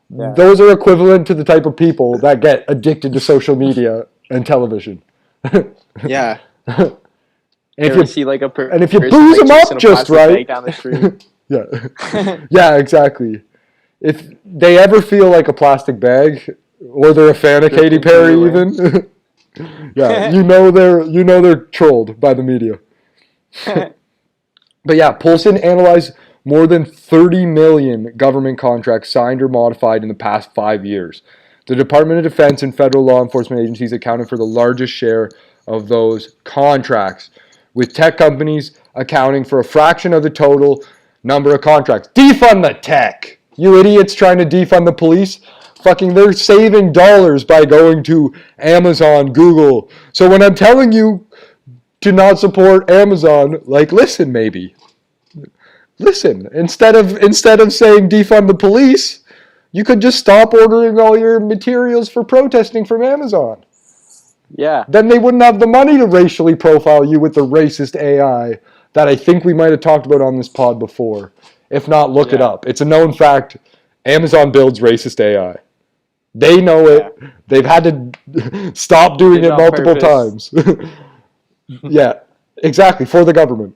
those are equivalent to the type of people that get addicted to social media and television. Yeah. If you you see like and if you booze them up just right, down the street. yeah, exactly. If they ever feel like a plastic bag, or they're a fan of Katy Perry, even, yeah, they're trolled by the media. But yeah, Poulson analyzed more than 30 million government contracts signed or modified in the past 5 years. The Department of Defense and federal law enforcement agencies accounted for the largest share of those contracts, with tech companies accounting for a fraction of the total number of contracts. Defund the tech! You idiots trying to defund the police? Fucking, they're saving dollars by going to Amazon, Google. So when I'm telling you to not support Amazon, like, listen, maybe. Listen, instead of saying defund the police, you could just stop ordering all your materials for protesting from Amazon. Yeah. Then they wouldn't have the money to racially profile you with the racist AI that I think we might have talked about on this pod before. If not, look it up. It's a known fact. Amazon builds racist AI. They know it. Yeah. They've had to stop doing it multiple times. Yeah, exactly, for the government.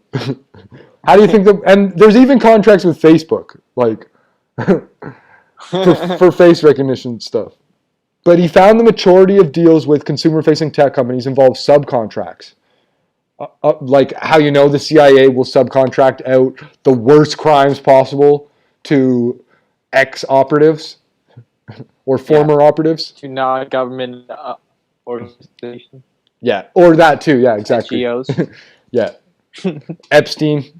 How do you think and there's even contracts with Facebook, like, for face recognition stuff. But he found the majority of deals with consumer-facing tech companies involve subcontracts. Like how the CIA will subcontract out the worst crimes possible to ex-operatives or former operatives. To non-government organizations. Yeah, or that too. Yeah, exactly. NGOs. Yeah. Epstein.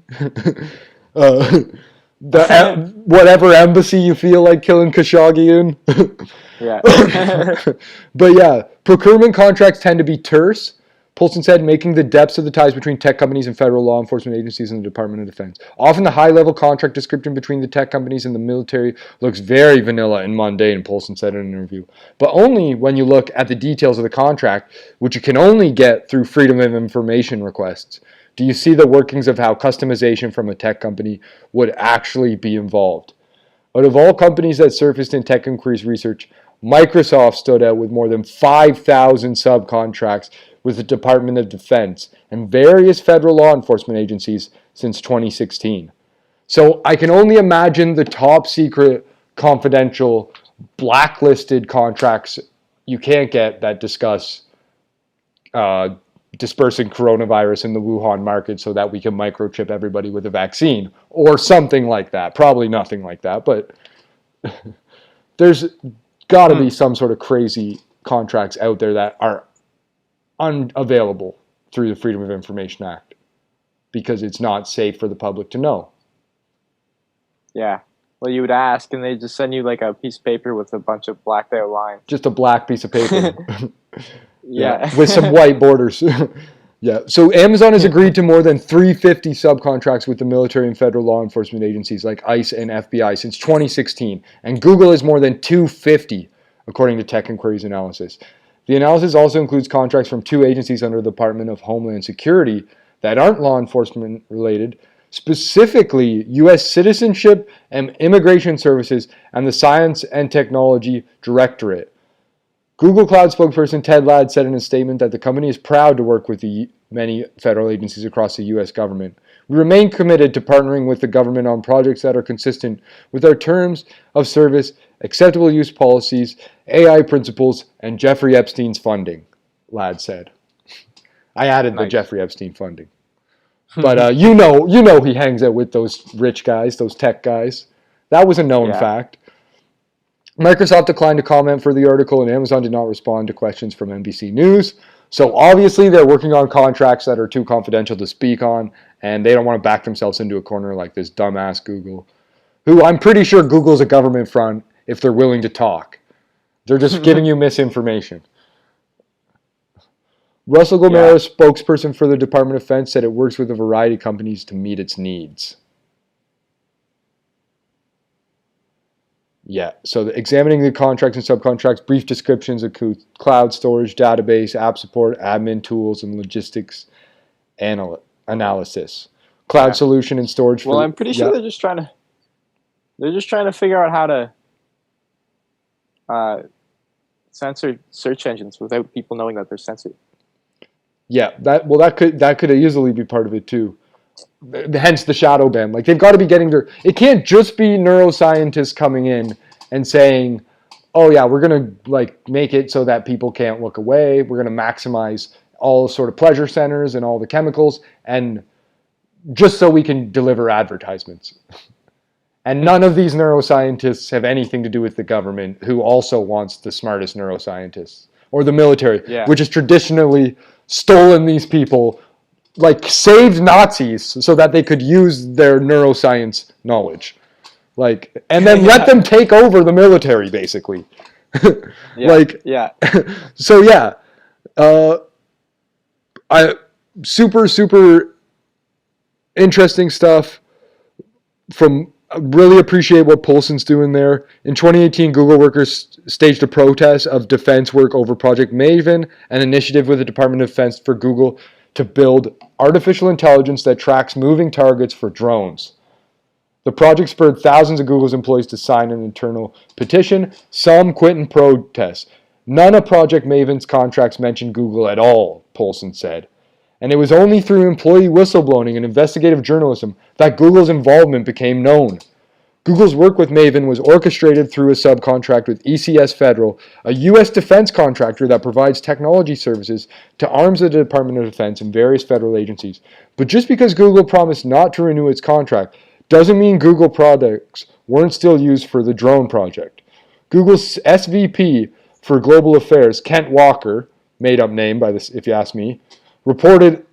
Whatever embassy you feel like killing Khashoggi in. Yeah. But yeah, procurement contracts tend to be terse, Poulson said, making the depths of the ties between tech companies and federal law enforcement agencies and the Department of Defense. Often the high-level contract description between the tech companies and the military looks very vanilla and mundane, Poulson said in an interview. But only when you look at the details of the contract, which you can only get through Freedom of Information requests, do you see the workings of how customization from a tech company would actually be involved. Out of all companies that surfaced in Tech Inquiry's research, Microsoft stood out with more than 5,000 subcontracts with the Department of Defense and various federal law enforcement agencies since 2016. So I can only imagine the top secret, confidential, blacklisted contracts you can't get that discuss dispersing coronavirus in the Wuhan market so that we can microchip everybody with a vaccine or something like that. Probably nothing like that, but there's got to be some sort of crazy contracts out there that are unavailable through the Freedom of Information Act because it's not safe for the public to know. Yeah. Well, you would ask, and they just send you like a piece of paper with a bunch of blacked out lines. Just a black piece of paper. Yeah. With some white borders. Yeah. So Amazon has agreed to more than 350 subcontracts with the military and federal law enforcement agencies like ICE and FBI since 2016. And Google has more than 250, according to Tech Inquiry's analysis. The analysis also includes contracts from 2 agencies under the Department of Homeland Security that aren't law enforcement related, specifically U.S. Citizenship and Immigration Services and the Science and Technology Directorate. Google Cloud spokesperson Ted Ladd said in a statement that the company is proud to work with the many federal agencies across the U.S. government. We remain committed to partnering with the government on projects that are consistent with our terms of service, acceptable use policies, AI principles, and Jeffrey Epstein's funding, Ladd said. I added the Jeffrey Epstein funding. But you know he hangs out with those rich guys, those tech guys. That was a known fact. Microsoft declined to comment for the article, and Amazon did not respond to questions from NBC News. So obviously they're working on contracts that are too confidential to speak on, and they don't want to back themselves into a corner like this dumbass Google, who I'm pretty sure Google's a government front if they're willing to talk. They're just giving you misinformation. Russell Gomero, spokesperson for the Department of Defense, said it works with a variety of companies to meet its needs. Yeah, so examining the contracts and subcontracts, brief descriptions of cloud storage, database, app support, admin tools, and logistics analysis. Cloud solution and storage. Well, I'm pretty sure they're just trying to figure out how to censor search engines without people knowing that they're censored. Yeah, that could easily be part of it too. Hence the shadow ban. Like, they've got to be getting their. It can't just be neuroscientists coming in and saying, "Oh yeah, we're gonna like make it so that people can't look away. We're gonna maximize all sort of pleasure centers and all the chemicals, and just so we can deliver advertisements." And none of these neuroscientists have anything to do with the government, who also wants the smartest neuroscientists, or the military, which has traditionally stolen these people, like saved Nazis so that they could use their neuroscience knowledge, like, and then let them take over the military, basically. So yeah, super interesting stuff. Really appreciate what Poulson's doing there. In 2018, Google workers staged a protest of defense work over Project Maven, an initiative with the Department of Defense for Google to build artificial intelligence that tracks moving targets for drones. The project spurred thousands of Google's employees to sign an internal petition. Some quit in protest. None of Project Maven's contracts mentioned Google at all, Poulson said. And it was only through employee whistleblowing and investigative journalism that Google's involvement became known. Google's work with Maven was orchestrated through a subcontract with ECS Federal, a U.S. defense contractor that provides technology services to arms of the Department of Defense and various federal agencies. But just because Google promised not to renew its contract doesn't mean Google products weren't still used for the drone project. Google's SVP for Global Affairs, Kent Walker, made up name by this, if you ask me, reported,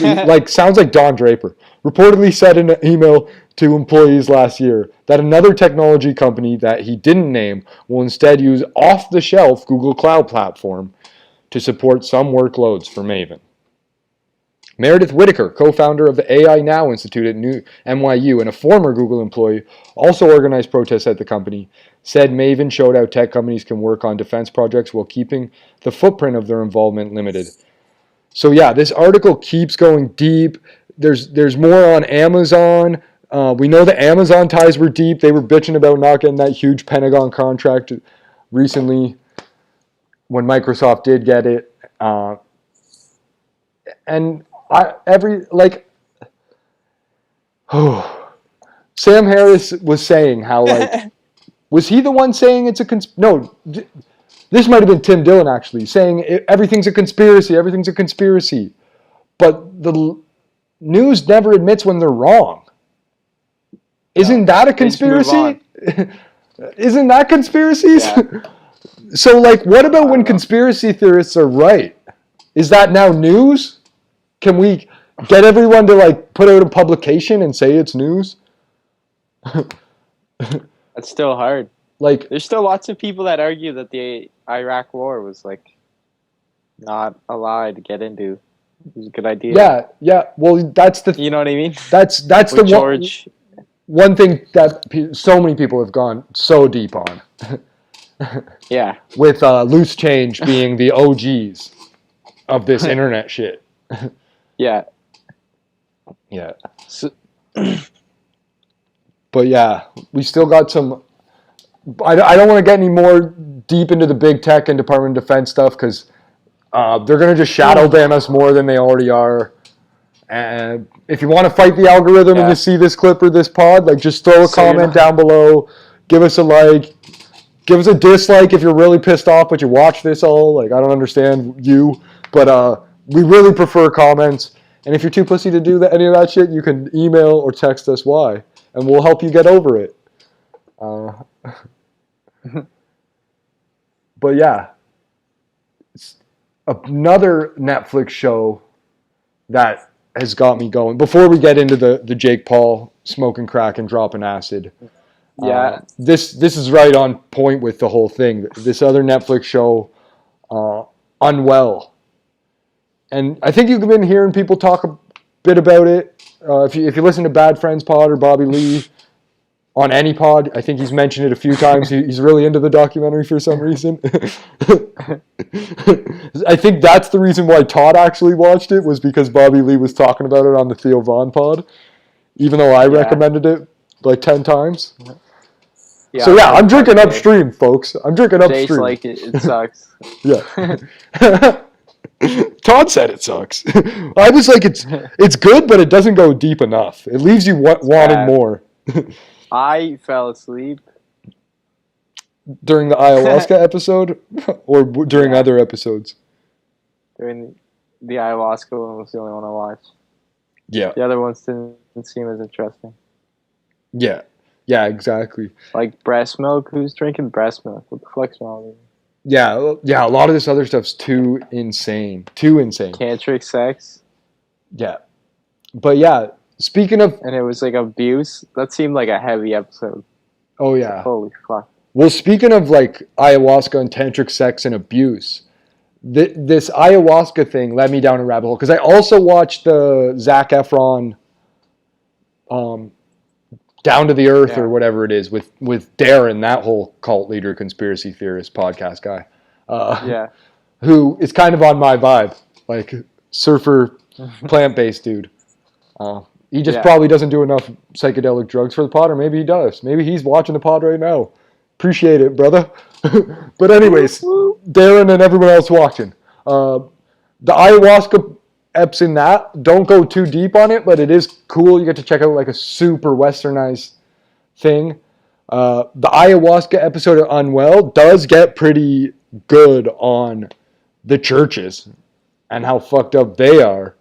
like, sounds like Don Draper, reportedly said in an email to employees last year that another technology company that he didn't name will instead use off-the-shelf Google Cloud Platform to support some workloads for Maven. Meredith Whitaker, co-founder of the AI Now Institute at NYU and a former Google employee, also organized protests at the company, said Maven showed how tech companies can work on defense projects while keeping the footprint of their involvement limited. So yeah, this article keeps going deep. There's more on Amazon. We know the Amazon ties were deep. They were bitching about not getting that huge Pentagon contract recently when Microsoft did get it. Sam Harris was saying how, like, was he the one saying it's a no, this might have been Tim Dillon actually saying everything's a conspiracy, but the news never admits when they're wrong. Isn't that a conspiracy? Isn't that conspiracies? Yeah. So, like, what about when conspiracy theorists are right? Is that now news? Can we get everyone to, like, put out a publication and say it's news? That's still hard. Like, there's still lots of people that argue that the Iraq War was, like, not a lie to get into. It was a good idea. Yeah. Well, that's the. You know what I mean? That's the George. One thing that so many people have gone so deep on. Yeah. With Loose Change being the OGs of this internet shit. Yeah. Yeah. So, but yeah, we still got some. I don't want to get any more deep into the big tech and Department of Defense stuff because they're going to just shadow ban us more than they already are. And if you want to fight the algorithm and you see this clip or this pod, like, just throw a comment down below, give us a like, give us a dislike if you're really pissed off but you watch this all. Like, I don't understand you, but we really prefer comments. And if you're too pussy to do any of that shit, you can email or text us why, and we'll help you get over it. But yeah, it's another Netflix show that has got me going. Before we get into the Jake Paul smoking crack and dropping acid, this is right on point with the whole thing. This other Netflix show, Unwell. And I think you've been hearing people talk a bit about it. If you listen to Bad Friends Pod or Bobby Lee on any pod, I think he's mentioned it a few times. He's really into the documentary for some reason. I think that's the reason why Todd actually watched it, was because Bobby Lee was talking about it on the Theo Vaughn pod, even though I recommended it like 10 times. Yeah, so yeah, I'm drinking upstream, folks. I'm drinking upstream. Jace liked it. It sucks. Yeah. Todd said it sucks. I was like, it's good, but it doesn't go deep enough. It leaves you wanting more. I fell asleep during the ayahuasca episode, or during other episodes. During the ayahuasca one was the only one I watched. Yeah. The other ones didn't seem as interesting. Yeah. Yeah, exactly. Like breast milk. Who's drinking breast milk? What the fuck's wrong with you? Yeah. A lot of this other stuff's too insane. Tantric sex. Yeah. But yeah, speaking of... And it was like abuse. That seemed like a heavy episode. Oh, yeah. Holy fuck. Well, speaking of like ayahuasca and tantric sex and abuse, this ayahuasca thing led me down a rabbit hole, because I also watched the Zac Efron Down to the Earth or whatever it is with Darin, that whole cult leader, conspiracy theorist podcast guy. Who is kind of on my vibe, like surfer, plant-based dude. He just probably doesn't do enough psychedelic drugs for the pod, or maybe he does. Maybe he's watching the pod right now. Appreciate it, brother. But anyways, Darin and everyone else watching. The ayahuasca eps in that, don't go too deep on it, but it is cool. You get to check out like a super westernized thing. The ayahuasca episode of Unwell does get pretty good on the churches and how fucked up they are.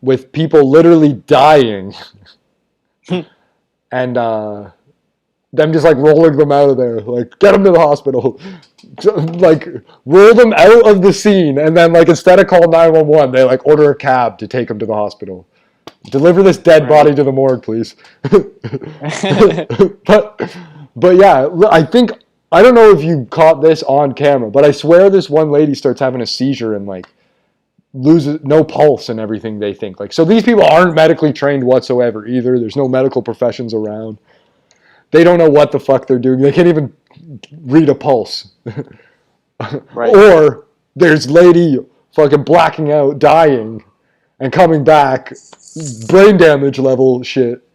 With people literally dying. And them just like rolling them out of there, like get them to the hospital, like roll them out of the scene, and then like instead of call 911, they like order a cab to take them to the hospital. Deliver this dead body to the morgue, please. but yeah, I don't know if you caught this on camera, but I swear this one lady starts having a seizure and like loses no pulse and everything. They think like, so these people aren't medically trained whatsoever either. There's no medical professions around. They don't know what the fuck they're doing. They can't even read a pulse. Or there's lady fucking blacking out, dying, and coming back, brain damage level shit,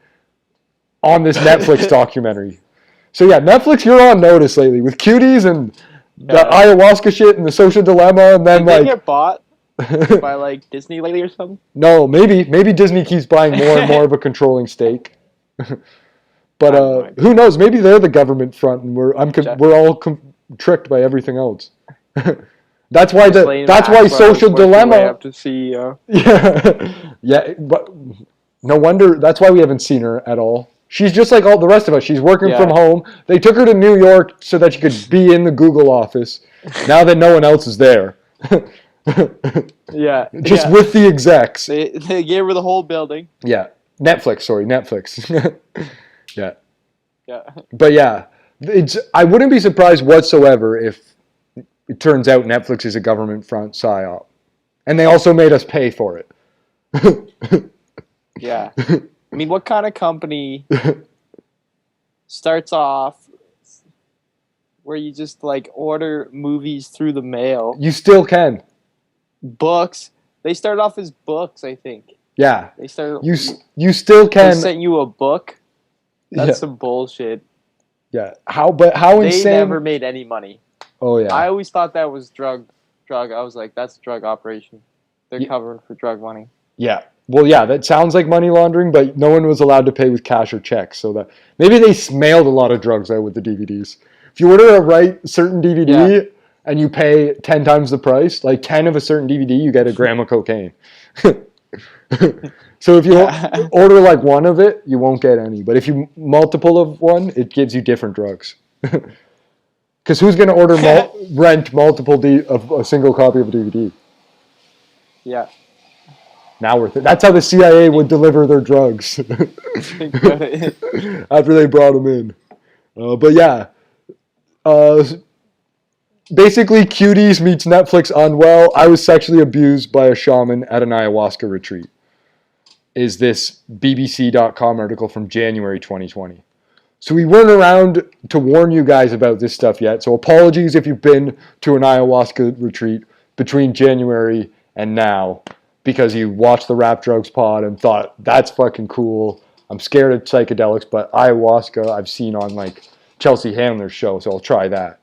on this Netflix documentary. So yeah, Netflix, you're on notice lately with cuties and the ayahuasca shit and the social dilemma, and then they get bought by like Disney lately or something? No, maybe Disney keeps buying more and more of a controlling stake. But who knows? Maybe they're the government front, and we're all tricked by everything else. That's why social dilemma. Up to CEO. Yeah. But no wonder. That's why we haven't seen her at all. She's just like all the rest of us. She's working from home. They took her to New York so that she could be in the Google office. Now that no one else is there. Just with the execs. They gave her the whole building. Yeah. Netflix. Yeah. But yeah, I wouldn't be surprised whatsoever if it turns out Netflix is a government front psyop. And they also made us pay for it. Yeah. I mean, what kind of company starts off where you just like order movies through the mail? You still can. Books. They started off as books, I think. Yeah. They started. You still can. They sent you a book. That's some bullshit. Yeah. How insane? They never made any money. Oh yeah. I always thought that was drug. I was like, that's a drug operation. They're covering for drug money. Yeah. Well, yeah, that sounds like money laundering, but no one was allowed to pay with cash or checks, so that maybe they mailed a lot of drugs out with the DVDs. If you order a certain DVD and you pay 10 times the price, like 10 of a certain DVD, you get a gram of cocaine. So if you order like one of it, you won't get any. But if you multiple of one, it gives you different drugs. Because who's going to rent multiple of a single copy of a DVD? Yeah. Now that's how the CIA would deliver their drugs. After they brought them in. But yeah. basically Cuties meets Netflix Unwell. I was sexually abused by a shaman at an ayahuasca retreat. Is this BBC.com article from January 2020. So we weren't around to warn you guys about this stuff yet. So apologies if you've been to an ayahuasca retreat between January and now because you watched the Rap Drugs pod and thought, that's fucking cool. I'm scared of psychedelics, but ayahuasca I've seen on like Chelsea Handler's show, so I'll try that.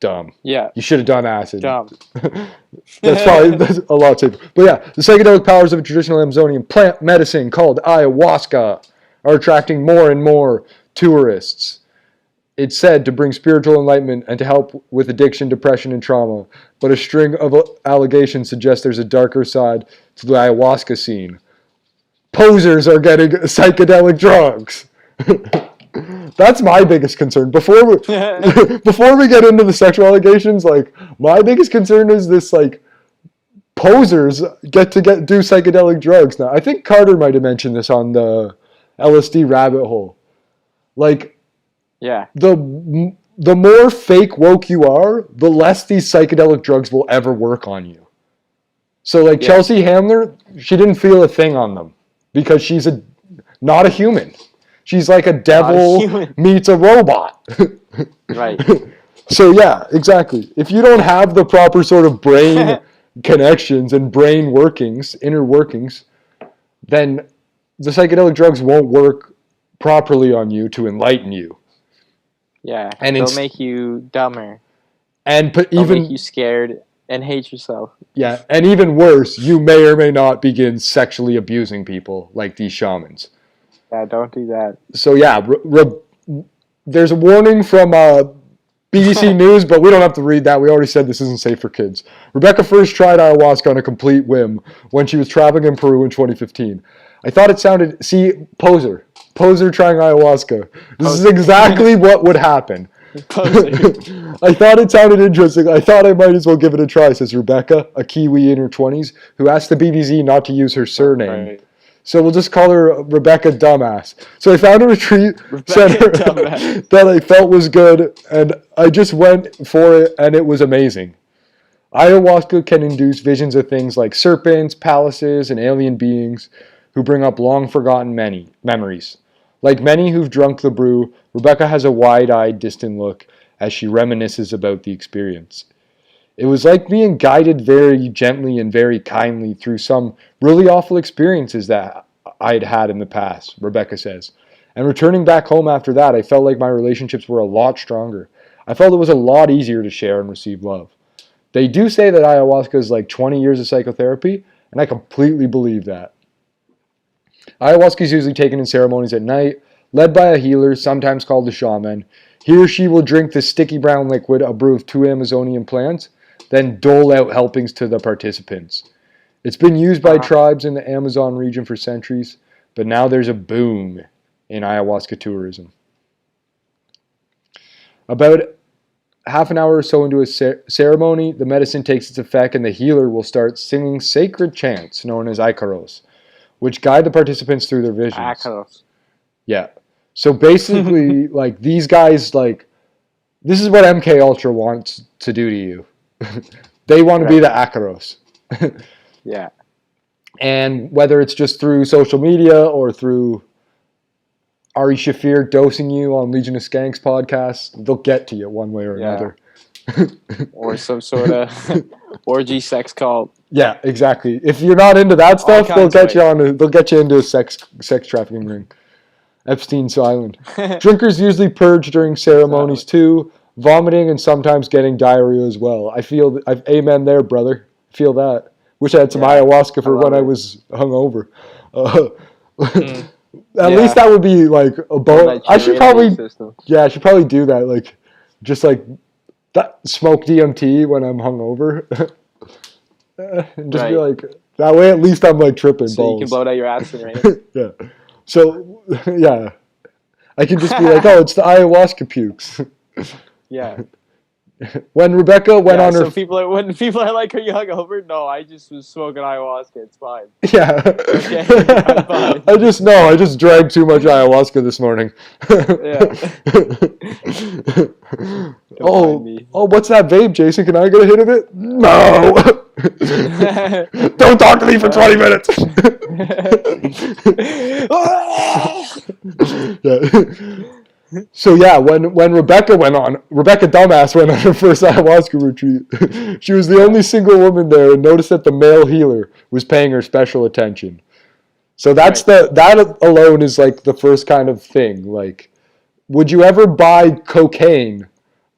Dumb. Yeah. You should have done acid. Dumb. That's a lot safer. But yeah, the psychedelic powers of a traditional Amazonian plant medicine called ayahuasca are attracting more and more tourists. It's said to bring spiritual enlightenment and to help with addiction, depression, and trauma. But a string of allegations suggest there's a darker side to the ayahuasca scene. Posers are getting psychedelic drugs. That's my biggest concern. Before we get into the sexual allegations, like my biggest concern is this like posers get to do psychedelic drugs now. I think Carter might have mentioned this on the LSD rabbit hole. Like, yeah, the more fake woke you are, the less these psychedelic drugs will ever work on you. So like Chelsea Handler, she didn't feel a thing on them because she's not a human. She's like a devil meets a robot. Right. So yeah, exactly. If you don't have the proper sort of brain connections and brain workings, inner workings, then the psychedelic drugs won't work properly on you to enlighten you. Yeah, and they'll make you dumber. And they'll make you scared and hate yourself. Yeah, and even worse, you may or may not begin sexually abusing people like these shamans. Yeah, don't do that. So yeah, there's a warning from BBC News, but we don't have to read that. We already said this isn't safe for kids. Rebecca first tried ayahuasca on a complete whim when she was traveling in Peru in 2015. I thought it sounded... See, poser trying ayahuasca. This is exactly what would happen. I thought it sounded interesting. I thought I might as well give it a try, says Rebecca, a Kiwi in her 20s, who asked the BBC not to use her surname. Right. So we'll just call her Rebecca Dumbass. So I found a retreat center that I felt was good, and I just went for it, and it was amazing. Ayahuasca can induce visions of things like serpents, palaces, and alien beings who bring up long-forgotten memories. Like many who've drunk the brew, Rebecca has a wide-eyed, distant look as she reminisces about the experience. It was like being guided very gently and very kindly through some really awful experiences that I'd had in the past, Rebecca says. And returning back home after that, I felt like my relationships were a lot stronger. I felt it was a lot easier to share and receive love. They do say that ayahuasca is like 20 years of psychotherapy, and I completely believe that. Ayahuasca is usually taken in ceremonies at night, led by a healer, sometimes called a shaman. He or she will drink the sticky brown liquid, a brew of 2 Amazonian plants, then dole out helpings to the participants. It's been used by tribes in the Amazon region for centuries, but now there's a boom in ayahuasca tourism. About half an hour or so into a ceremony, the medicine takes its effect and the healer will start singing sacred chants known as Icaros, which guide the participants through their visions. Icaros. Yeah. So basically, like, these guys, like, this is what MK Ultra wants to do to you. They want to be the Icaros. Yeah. And whether it's just through social media or through Ari Shafir dosing you on Legion of Skanks podcast, they'll get to you one way or another. Or some sort of orgy sex cult. Yeah, exactly. If you're not into that stuff, they'll get you into a sex trafficking ring. Epstein's Island. Drinkers usually purge during ceremonies too, vomiting and sometimes getting diarrhea as well. Amen there, brother. Feel that. Wish I had some ayahuasca for when I was hungover. At least that would be like a bonus. I should probably do that. Like, just like that, smoke DMT when I'm hungover. Just be like, that way at least I'm like tripping so balls. You can blow out your acid, right? Yeah. So, yeah. I can just be like, oh, it's the ayahuasca pukes. Yeah. When Rebecca went on her... So when people are like, are you hungover? No, I just was smoking ayahuasca. It's fine. Yeah. Okay, I'm fine. I just drank too much ayahuasca this morning. Yeah. What's that vape, Jason? Can I get a hit of it? No. Don't talk to me for 20 minutes. Yeah. So yeah, when Rebecca Dumbass went on her first ayahuasca retreat, she was the only single woman there and noticed that the male healer was paying her special attention. So that alone is like the first kind of thing. Like, would you ever buy cocaine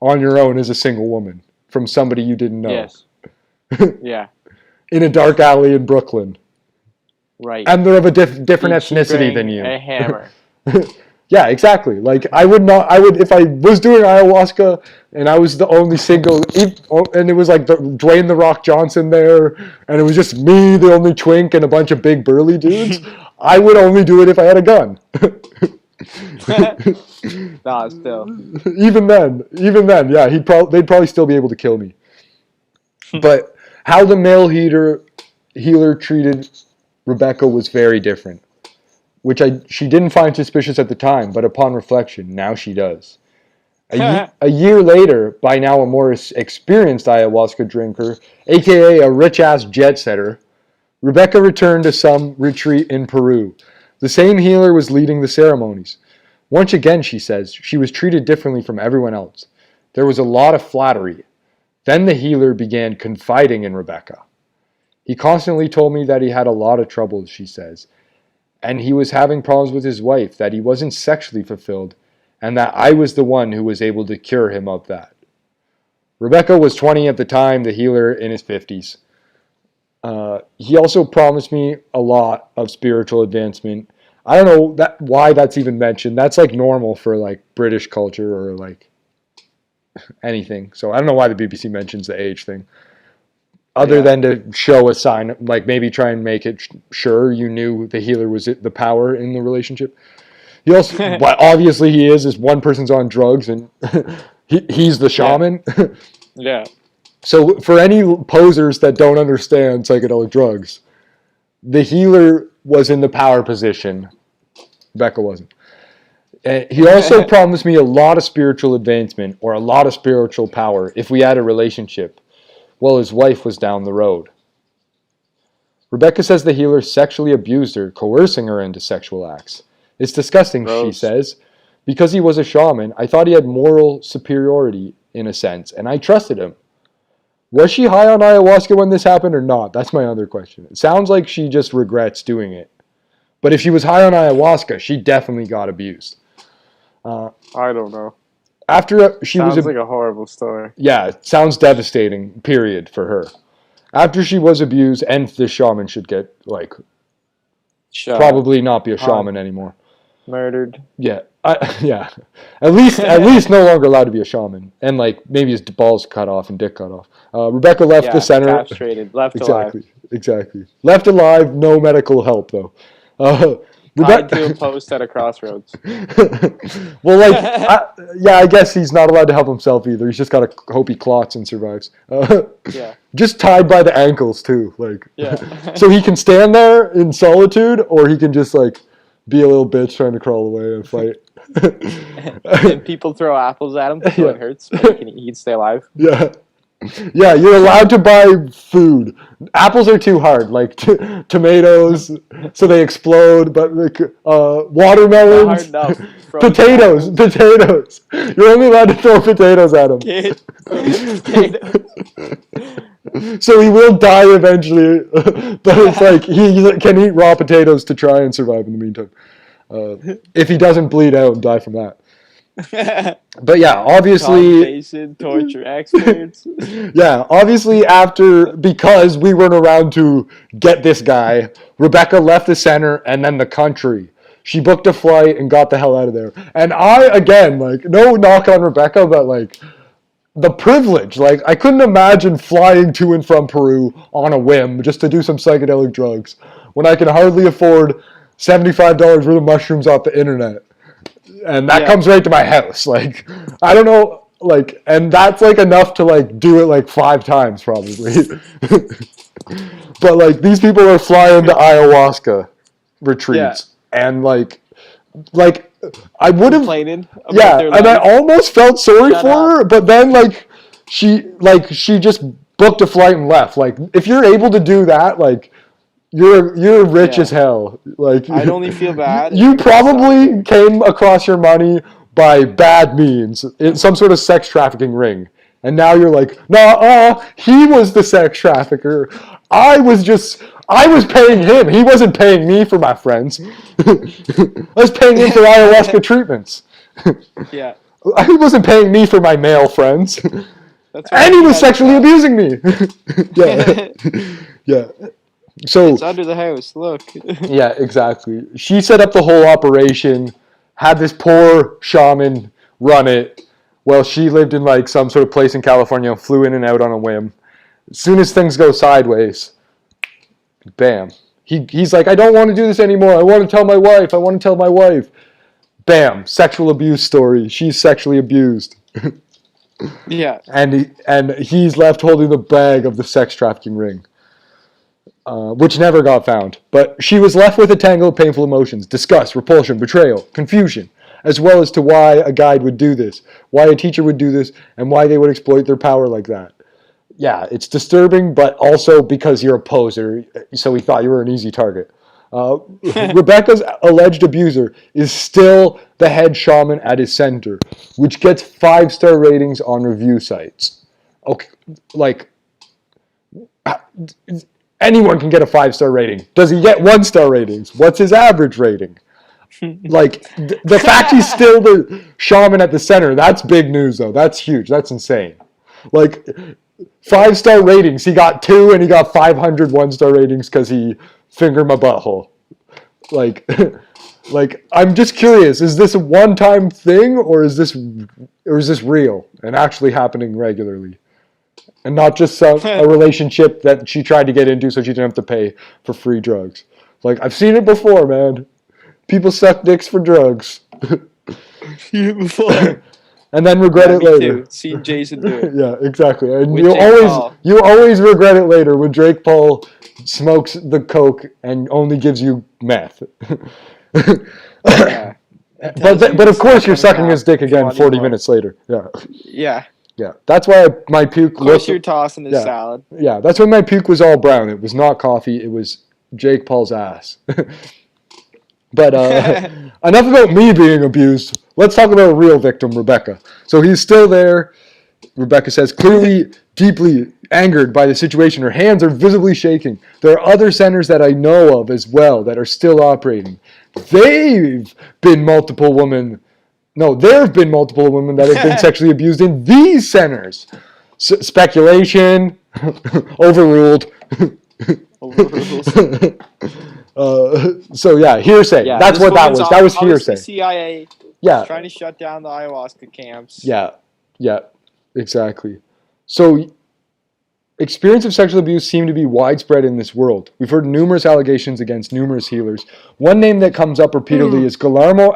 on your own as a single woman from somebody you didn't know? Yes. Yeah. In a dark alley in Brooklyn. Right. And they're of a different ethnicity than you. A hammer. Yeah, exactly. Like, if I was doing ayahuasca and I was the only single, and it was like Dwayne "The Rock" Johnson there, and it was just me, the only twink, and a bunch of big burly dudes, I would only do it if I had a gun. Nah, still. Even then, yeah, they'd probably still be able to kill me. But how the male healer treated Rebecca was very different, which she didn't find suspicious at the time, but upon reflection, now she does. A year later, by now a more experienced ayahuasca drinker, aka a rich-ass jet setter, Rebecca returned to some retreat in Peru. The same healer was leading the ceremonies. Once again, she says, she was treated differently from everyone else. There was a lot of flattery. Then the healer began confiding in Rebecca. He constantly told me that he had a lot of troubles, she says, and he was having problems with his wife, that he wasn't sexually fulfilled, and that I was the one who was able to cure him of that. Rebecca was 20 at the time, the healer in his 50s. He also promised me a lot of spiritual advancement. I don't know why that's even mentioned. That's like normal for like British culture or like anything. So I don't know why the BBC mentions the age thing. Other than to show a sign, like maybe try and make it sure you knew the healer was the power in the relationship. He also, but obviously he is one person's on drugs and he's the shaman. Yeah. So for any posers that don't understand psychedelic drugs, the healer was in the power position. Becca wasn't. He also promised me a lot of spiritual advancement or a lot of spiritual power if we had a relationship. Well, his wife was down the road. Rebecca says the healer sexually abused her, coercing her into sexual acts. It's disgusting, she says. Because he was a shaman, I thought he had moral superiority, in a sense, and I trusted him. Was she high on ayahuasca when this happened or not? That's my other question. It sounds like she just regrets doing it. But if she was high on ayahuasca, she definitely got abused. I don't know. After she sounds like a horrible story. Yeah, it sounds devastating, period, for her. After she was abused, and the shaman should get, like, probably not be a shaman anymore. Murdered. Yeah. Yeah. At least no longer allowed to be a shaman. And, like, maybe his balls cut off and dick cut off. Rebecca left the center. Castrated. Left alive. Exactly. Left alive, no medical help, though. Tied to a post at a crossroads. Well, like, I guess he's not allowed to help himself either. He's just got to hope he clots and survives. Yeah. Just tied by the ankles too, like. Yeah. So he can stand there in solitude, or he can just like be a little bitch trying to crawl away and fight. And people throw apples at him so it hurts, but he can stay alive. Yeah. Yeah, you're allowed to buy food. Apples are too hard, like tomatoes, so they explode. But like, watermelons, potatoes. You're only allowed to throw potatoes at him. Potatoes. So he will die eventually, but it's like he can eat raw potatoes to try and survive in the meantime. If he doesn't bleed out and die from that. But yeah, obviously torture experts. Yeah, obviously because we weren't around to get this guy, Rebecca left the center and then the country. She booked a flight and got the hell out of there. And I, again, like, no knock on Rebecca, but like the privilege, like I couldn't imagine flying to and from Peru on a whim just to do some psychedelic drugs when I can hardly afford $75 worth of mushrooms off the internet. And that comes right to my house. Like, I don't know. Like, and that's like enough to like do it like 5 times probably. But like these people are flying to ayahuasca retreats, and like I would have, Complaining about yeah, their and I life. almost felt sorry Shut for up. her, but then she just booked a flight and left. Like if you're able to do that, like you're rich Yeah. as hell. Like I'd only feel bad you if it probably came across your money by bad means in some sort of sex trafficking ring. And now you're like, nah, he was the sex trafficker. I was paying him. He wasn't paying me for my friends. I was paying him for ayahuasca treatments. Yeah. He wasn't paying me for my male friends. That's why And he was had sexually that. abusing me. Yeah. Yeah. So It's under the house. Look. yeah, exactly. She set up the whole operation, had this poor shaman run it while she lived in like some sort of place in California, flew in and out on a whim. As soon as things go sideways, bam. He's like, I don't want to do this anymore. I want to tell my wife. I want to tell my wife. Bam, sexual abuse story. She's sexually abused. Yeah. And he's left holding the bag of the sex trafficking ring. Which never got found. But she was left with a tangle of painful emotions, disgust, repulsion, betrayal, confusion, as well as to why a guide would do this, why a teacher would do this, and why they would exploit their power like that. Yeah, it's disturbing, but also because you're a poser, so he thought you were an easy target. Rebecca's alleged abuser is still the head shaman at his center, which gets 5-star ratings on review sites. Okay, like anyone can get a 5-star rating. Does he get 1-star ratings? What's his average rating? Like the fact he's still the shaman at the center, that's big news though. That's huge. That's insane. Like 5-star ratings, he got 2 and he got 500 1-star ratings because he fingered my butthole. Like like I'm just curious, is this a one-time thing or is this real and actually happening regularly? And not just a relationship that she tried to get into so she didn't have to pay for free drugs. Like, I've seen it before, man. People suck dicks for drugs. Before. And then regret it Me later. too. Seen Jason do it. Yeah, exactly. And With Jake Paul. you always regret it later when Drake Paul smokes the coke and only gives you meth. Yeah. But of course you're sucking his dick again Body 40 part. minutes later. Yeah. Yeah. Yeah. That's why my puke Of course looked, you're tossing his yeah. salad. Yeah, that's when my puke was all brown. It was not coffee. It was Jake Paul's ass. But enough about me being abused. Let's talk about a real victim, Rebecca. So he's still there. Rebecca says, clearly deeply angered by the situation. Her hands are visibly shaking. There are other centers that I know of as well that are still operating. There have been multiple women that have been sexually abused in these centers. Speculation, overruled. So yeah, hearsay. Yeah, That's this what that woman's was. That was obviously hearsay. CIA Yeah, trying to shut down the ayahuasca camps. yeah, exactly. So experience of sexual abuse seem to be widespread in this world. We've heard numerous allegations against numerous healers. One name that comes up repeatedly is Guillermo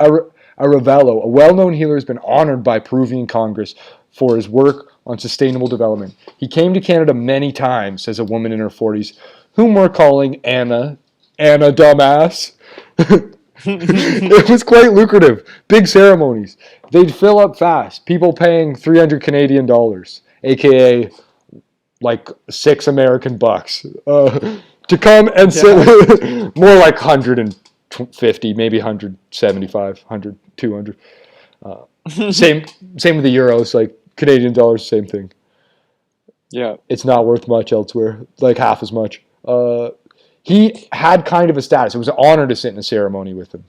Aravello, a well-known healer, has been honored by Peruvian Congress for his work on sustainable development. He came to Canada many times, says a woman in her 40s, whom we're calling Anna Dumbass. It was quite lucrative. Big ceremonies. They'd fill up fast. People paying 300 Canadian dollars, aka like $6 American bucks, to come and sit with, more like 150, maybe 175, 100, 200. Same with the euros, like Canadian dollars, same thing. Yeah. It's not worth much elsewhere, like half as much. He had kind of a status. It was an honor to sit in a ceremony with him.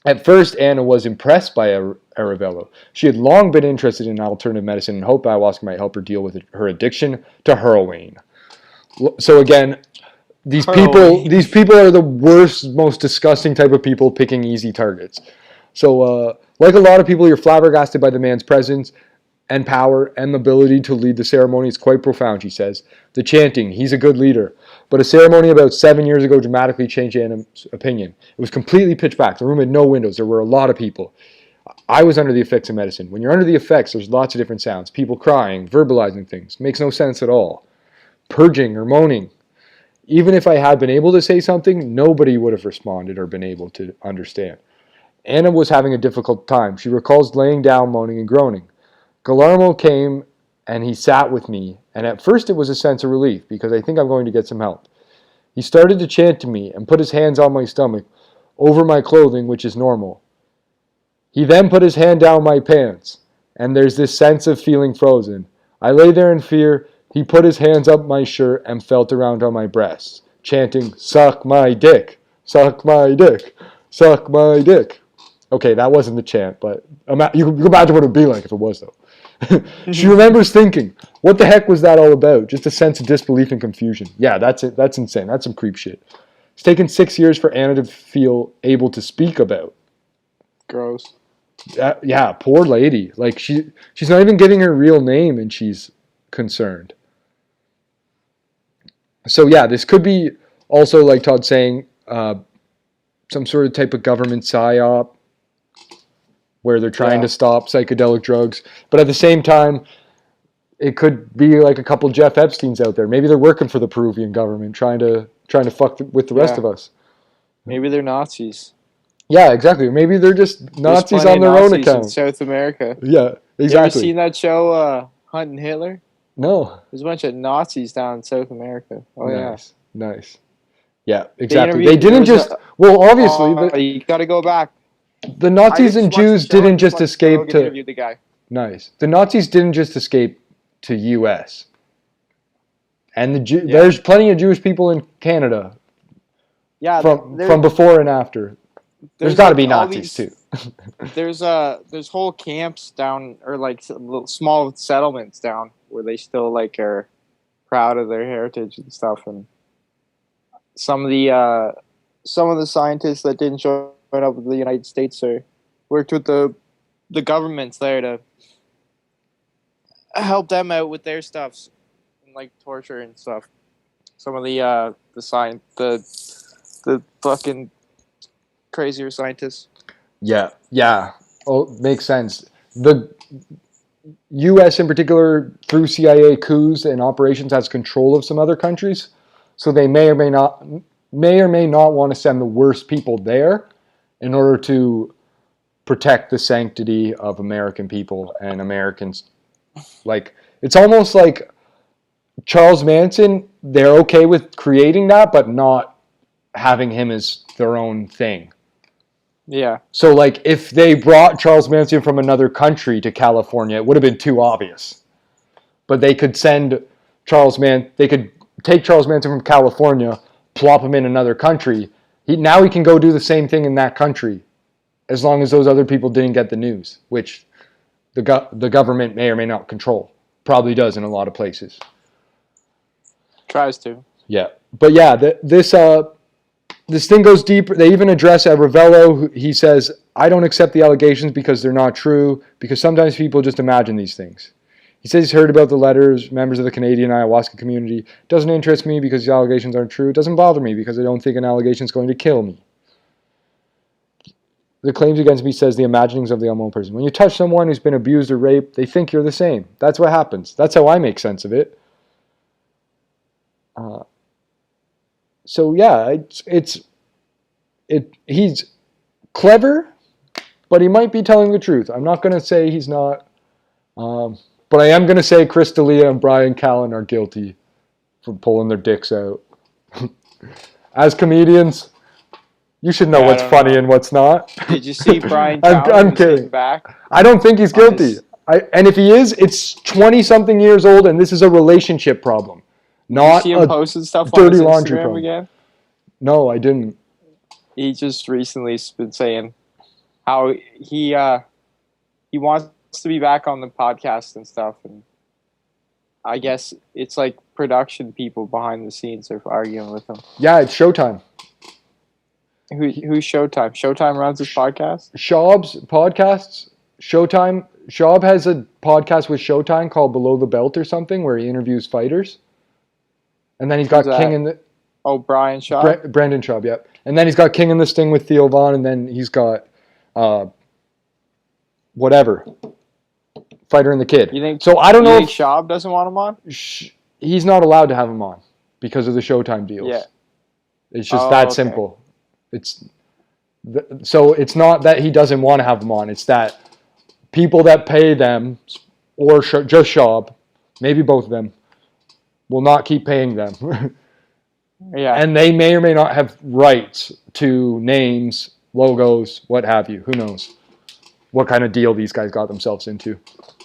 At first, Anna was impressed by Aravello. She had long been interested in alternative medicine and hoped ayahuasca might help her deal with her addiction to heroin. So again, these people are the worst, most disgusting type of people picking easy targets. So like a lot of people, you're flabbergasted by the man's presence and power and the ability to lead the ceremony. It's quite profound, she says. The chanting, he's a good leader. But a ceremony about 7 years ago dramatically changed Anna's opinion. It was completely pitch black. The room had no windows. There were a lot of people. I was under the effects of medicine. When you're under the effects, there's lots of different sounds. People crying, verbalizing things. Makes no sense at all. Purging or moaning. Even if I had been able to say something, nobody would have responded or been able to understand. Anna was having a difficult time. She recalls laying down, moaning, and groaning. Guillermo came and he sat with me, and at first it was a sense of relief because I think I'm going to get some help. He started to chant to me and put his hands on my stomach, over my clothing, which is normal. He then put his hand down my pants, and there's this sense of feeling frozen. I lay there in fear. He put his hands up my shirt and felt around on my breasts, chanting, "Suck my dick, suck my dick, suck my dick." Okay, that wasn't the chant, but you can imagine what it would be like if it was, though. She remembers thinking, what the heck was that all about? Just a sense of disbelief and confusion. Yeah, that's it. That's insane. That's some creep shit. It's taken 6 years for Anna to feel able to speak about. Gross. Yeah, poor lady. Like she's not even giving her real name, and she's concerned. So yeah, this could be also, like Todd's saying, some sort of type of government psyop where they're trying to stop psychedelic drugs, but at the same time, it could be like a couple Jeff Epsteins out there. Maybe they're working for the Peruvian government, trying to fuck with the rest of us. Maybe they're Nazis. Yeah, exactly. Maybe they're just Nazis on their own account. In South America. Yeah, exactly. You ever seen that show, Hunting Hitler? No. There's a bunch of Nazis down in South America. Oh, nice. Nice. Yeah, exactly. They didn't just... obviously... you got to go back. The Nazis and Jews didn't just escape to... The guy. Nice. The Nazis didn't just escape to U.S. And there's plenty of Jewish people in Canada. Yeah. From before and after. There's got to be Nazis too. There's whole camps down, or like little small settlements down where they still like are proud of their heritage and stuff. And some of the scientists that didn't join up with the United States worked with the governments there to help them out with their stuff, and like torture and stuff. Some of the fucking crazier scientists. Yeah. Oh, makes sense. The U.S. in particular, through CIA coups and operations, has control of some other countries, so they may or may not want to send the worst people there in order to protect the sanctity of American people and Americans. Like, it's almost like Charles Manson, they're okay with creating that, but not having him as their own thing. Yeah. So, like, if they brought Charles Manson from another country to California, it would have been too obvious. But they could they could take Charles Manson from California, plop him in another country. Now he can go do the same thing in that country, as long as those other people didn't get the news, which the government may or may not control. Probably does in a lot of places. Tries to. Yeah. But yeah, this thing goes deeper. They even address Ravello. He says, I don't accept the allegations because they're not true, because sometimes people just imagine these things. He says he's heard about the letters, members of the Canadian ayahuasca community. Doesn't interest me because the allegations aren't true. It doesn't bother me because I don't think an allegation is going to kill me. The claims against me says the imaginings of the unknown person. When you touch someone who's been abused or raped, they think you're the same. That's what happens. That's how I make sense of it. So yeah, he's clever, but he might be telling the truth. I'm not going to say he's not, but I am going to say Chris D'Elia and Brian Callen are guilty for pulling their dicks out. As comedians, you should know what's funny and what's not. Did you see Brian Callen? I'm kidding. Back? I don't think he's guilty. And if he is, it's 20-something years old, and this is a relationship problem. Not Did you see him posting stuff dirty on his laundry Instagram problem. again? No, I didn't. He just recently been saying how he wants to be back on the podcast and stuff, and I guess it's like production people behind the scenes are arguing with him. Yeah, it's Showtime. Who's Showtime? Showtime runs his podcast? Schaub's podcasts. Showtime. Schaub has a podcast with Showtime called Below the Belt or something where he interviews fighters. And then he's got King in the... Oh, Brian Schaub? Brandon Schaub, yep. And then he's got King in the Sting with Theo Von, and then he's got whatever. Fighter and the Kid. You think? So I don't know think if Schaub doesn't want him on. he's not allowed to have him on because of the Showtime deals. Yeah. It's just that simple. So it's not that he doesn't want to have them on. It's that people that pay them, or just Schaub, maybe both of them, will not keep paying them. Yeah. And they may or may not have rights to names, logos, what have you. Who knows what kind of deal these guys got themselves into.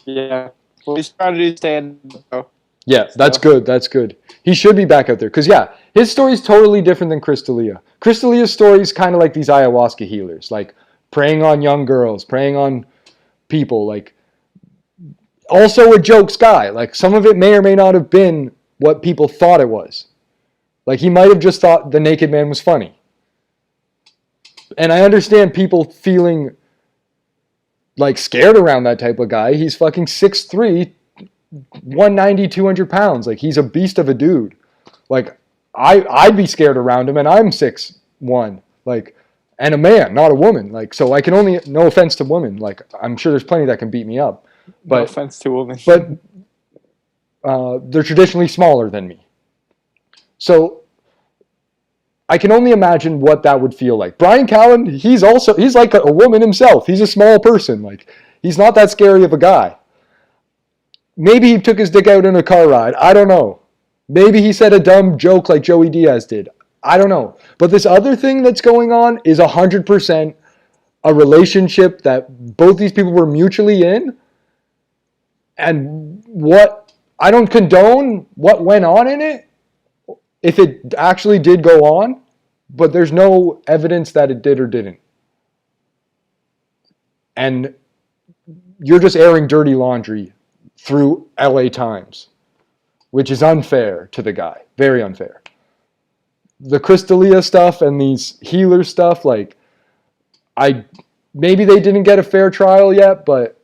Yeah. Well, he's trying to do stand-up. Yeah, that's good. That's good. He should be back out there. Because, yeah, his story is totally different than Chris D'Elia. Chris D'Elia's story is kind of like these ayahuasca healers, like preying on young girls, preying on people. Like, also a jokes guy. Like, some of it may or may not have been what people thought it was. Like, he might have just thought the naked man was funny. And I understand people feeling, like, scared around that type of guy. He's fucking 6'3", 190, 200 pounds. Like, he's a beast of a dude. Like, I'd be scared around him, and I'm 6'1", like, and a man, not a woman. Like, so I can only, no offense to women, like, I'm sure there's plenty that can beat me up. But, No offense to women. But they're traditionally smaller than me. So I can only imagine what that would feel like. Brian Callen, he's like a woman himself. He's a small person. Like, he's not that scary of a guy. Maybe he took his dick out in a car ride. I don't know. Maybe he said a dumb joke like Joey Diaz did. I don't know. But this other thing that's going on is 100% a relationship that both these people were mutually in. And what, I don't condone what went on in it, if it actually did go on, but there's no evidence that it did or didn't. And you're just airing dirty laundry through LA Times, which is unfair to the guy. Very unfair. The Chris D'Elia stuff and these healer stuff, like, maybe they didn't get a fair trial yet, but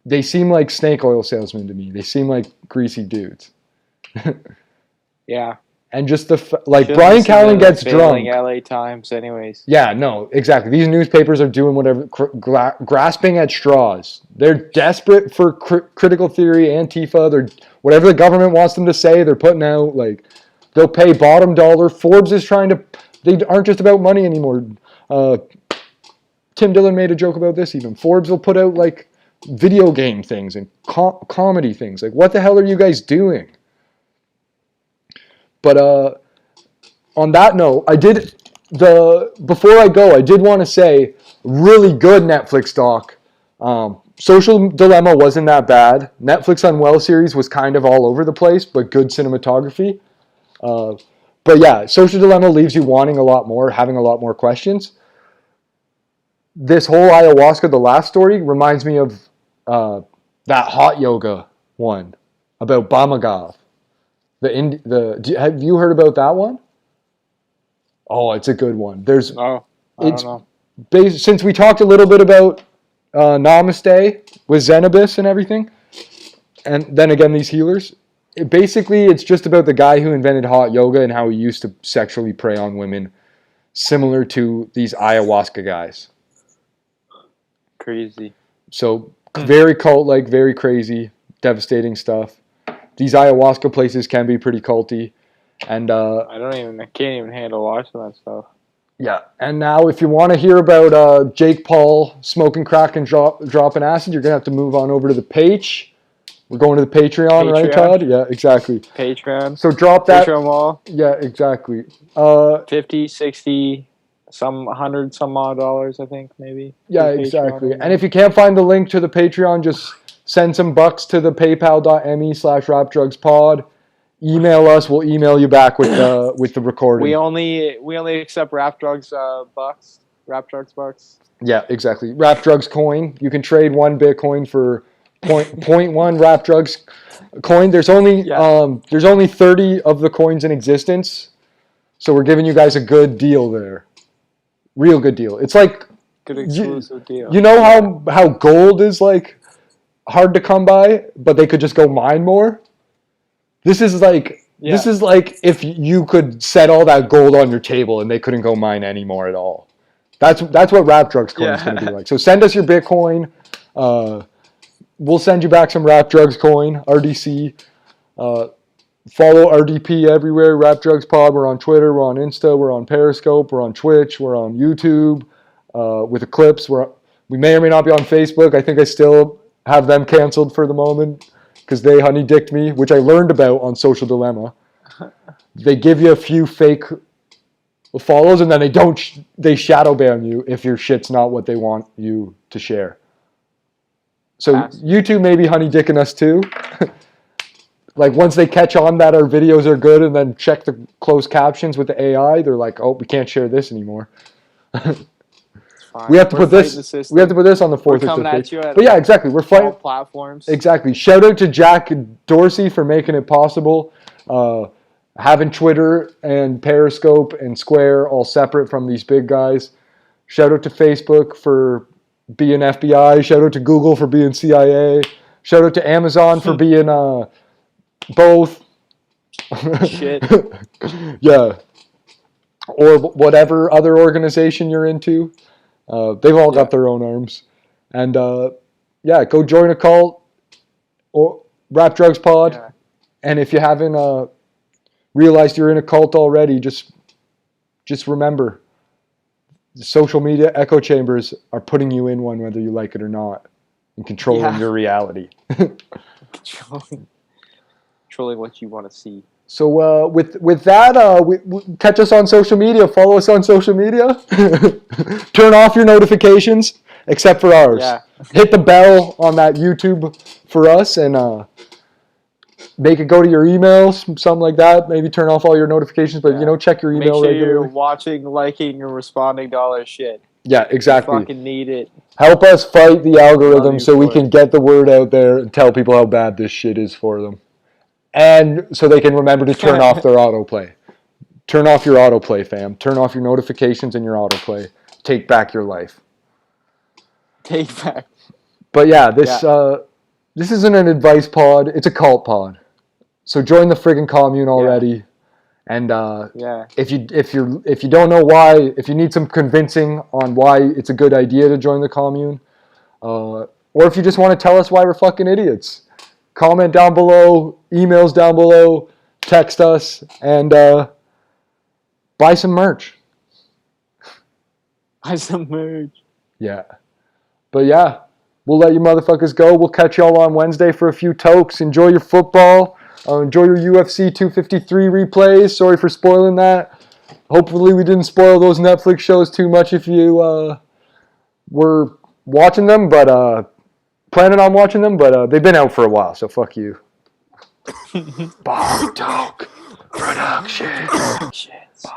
they seem like snake oil salesmen to me. They seem like greasy dudes. Yeah. And just Brian Callen gets drunk. LA Times, anyways. Yeah, no, exactly. These newspapers are doing whatever, grasping at straws. They're desperate for critical theory, Antifa. Whatever the government wants them to say, they're putting out. Like, they'll pay bottom dollar. Forbes is trying to. They aren't just about money anymore. Tim Dillon made a joke about this. Even Forbes will put out like video game things and comedy things. Like, what the hell are you guys doing? But on that note, before I go, I did want to say, really good Netflix doc. Social Dilemma wasn't that bad. Netflix Unwell series was kind of all over the place, but good cinematography. But yeah, Social Dilemma leaves you wanting a lot more, having a lot more questions. This whole ayahuasca, the last story, reminds me of that hot yoga one about Bamagav. Have you heard about that one? Oh, it's a good one. I don't know. Since we talked a little bit about Namaste with Zenobis and everything, and then again these healers, it's just about the guy who invented hot yoga and how he used to sexually prey on women, similar to these ayahuasca guys. Crazy. So very cult-like, very crazy, devastating stuff. These ayahuasca places can be pretty culty, and I can't even handle watching that stuff. Yeah, and now if you want to hear about Jake Paul smoking crack and dropping acid, you're gonna have to move on over to the page. We're going to the Patreon, right, Todd? Yeah, exactly. Patreon. So drop that. Patreon wall. Yeah, exactly. 50, 60, some 100, some odd dollars, I think, maybe. Yeah, exactly. And if you can't find the link to the Patreon, just send some bucks to the paypal.me/rapdrugspod. Email us. We'll email you back with the recording. We only accept Rap Drugs bucks. Rap Drugs bucks. Yeah, exactly. Rap Drugs coin. You can trade 1 Bitcoin for 0.1 Rap Drugs coin. There's only 30 of the coins in existence, so we're giving you guys a good deal there. Real good deal. It's like good exclusive deal. You know how gold is like hard to come by, but they could just go mine more. This is like if you could set all that gold on your table and they couldn't go mine anymore at all. That's what Rap Drugs coin is Yeah. going to be like. So send us your Bitcoin. We'll send you back some Rap Drugs coin, RDC. Follow RDP everywhere, Rap Drugs Pod. We're on Twitter, we're on Insta, we're on Periscope, we're on Twitch, we're on YouTube with Eclipse. We may or may not be on Facebook. I think I still have them canceled for the moment because they honey dicked me, which I learned about on Social Dilemma. They give you a few fake follows and then they shadow ban you if your shit's not what they want you to share. So YouTube may be honey dicking us too. Like once they catch on that our videos are good and then check the closed captions with the AI, they're like, oh, we can't share this anymore. We have to put this. We have to put this on the fourth or fifth page. But yeah, exactly. We're fighting all platforms. Exactly. Shout out to Jack Dorsey for making it possible. Having Twitter and Periscope and Square all separate from these big guys. Shout out to Facebook for being FBI. Shout out to Google for being CIA. Shout out to Amazon for being both. Shit. Yeah. Or whatever other organization you're into. They've all got their own arms. And yeah, go join a cult or Rap Drugs Pod. Yeah. And if you haven't realized you're in a cult already, just remember, the social media echo chambers are putting you in one whether you like it or not, and controlling your reality. Controlling what you want to see. So with that, we catch us on social media. Follow us on social media. Turn off your notifications, except for ours. Yeah. Hit the bell on that YouTube for us, and make it go to your emails, something like that. Maybe turn off all your notifications, but check your email regularly. Make sure you're watching, liking, and responding to all our shit. Yeah, exactly. You fucking need it. Help us fight the algorithm so we can get the word out there and tell people how bad this shit is for them. And so they can remember to turn off their autoplay. Turn off your autoplay, fam. Turn off your notifications and your autoplay. Take back your life. Take back. But yeah, this isn't an advice pod. It's a cult pod. So join the friggin' commune already. Yeah. And if you don't know why, if you need some convincing on why it's a good idea to join the commune, or if you just want to tell us why we're fucking idiots, comment down below, emails down below, text us, and buy some merch. Buy some merch. Yeah. But yeah, we'll let you motherfuckers go. We'll catch y'all on Wednesday for a few tokes. Enjoy your football. Enjoy your UFC 253 replays. Sorry for spoiling that. Hopefully we didn't spoil those Netflix shows too much if you were watching them, but planning on watching them, but they've been out for a while, so fuck you. Bong Toke Production.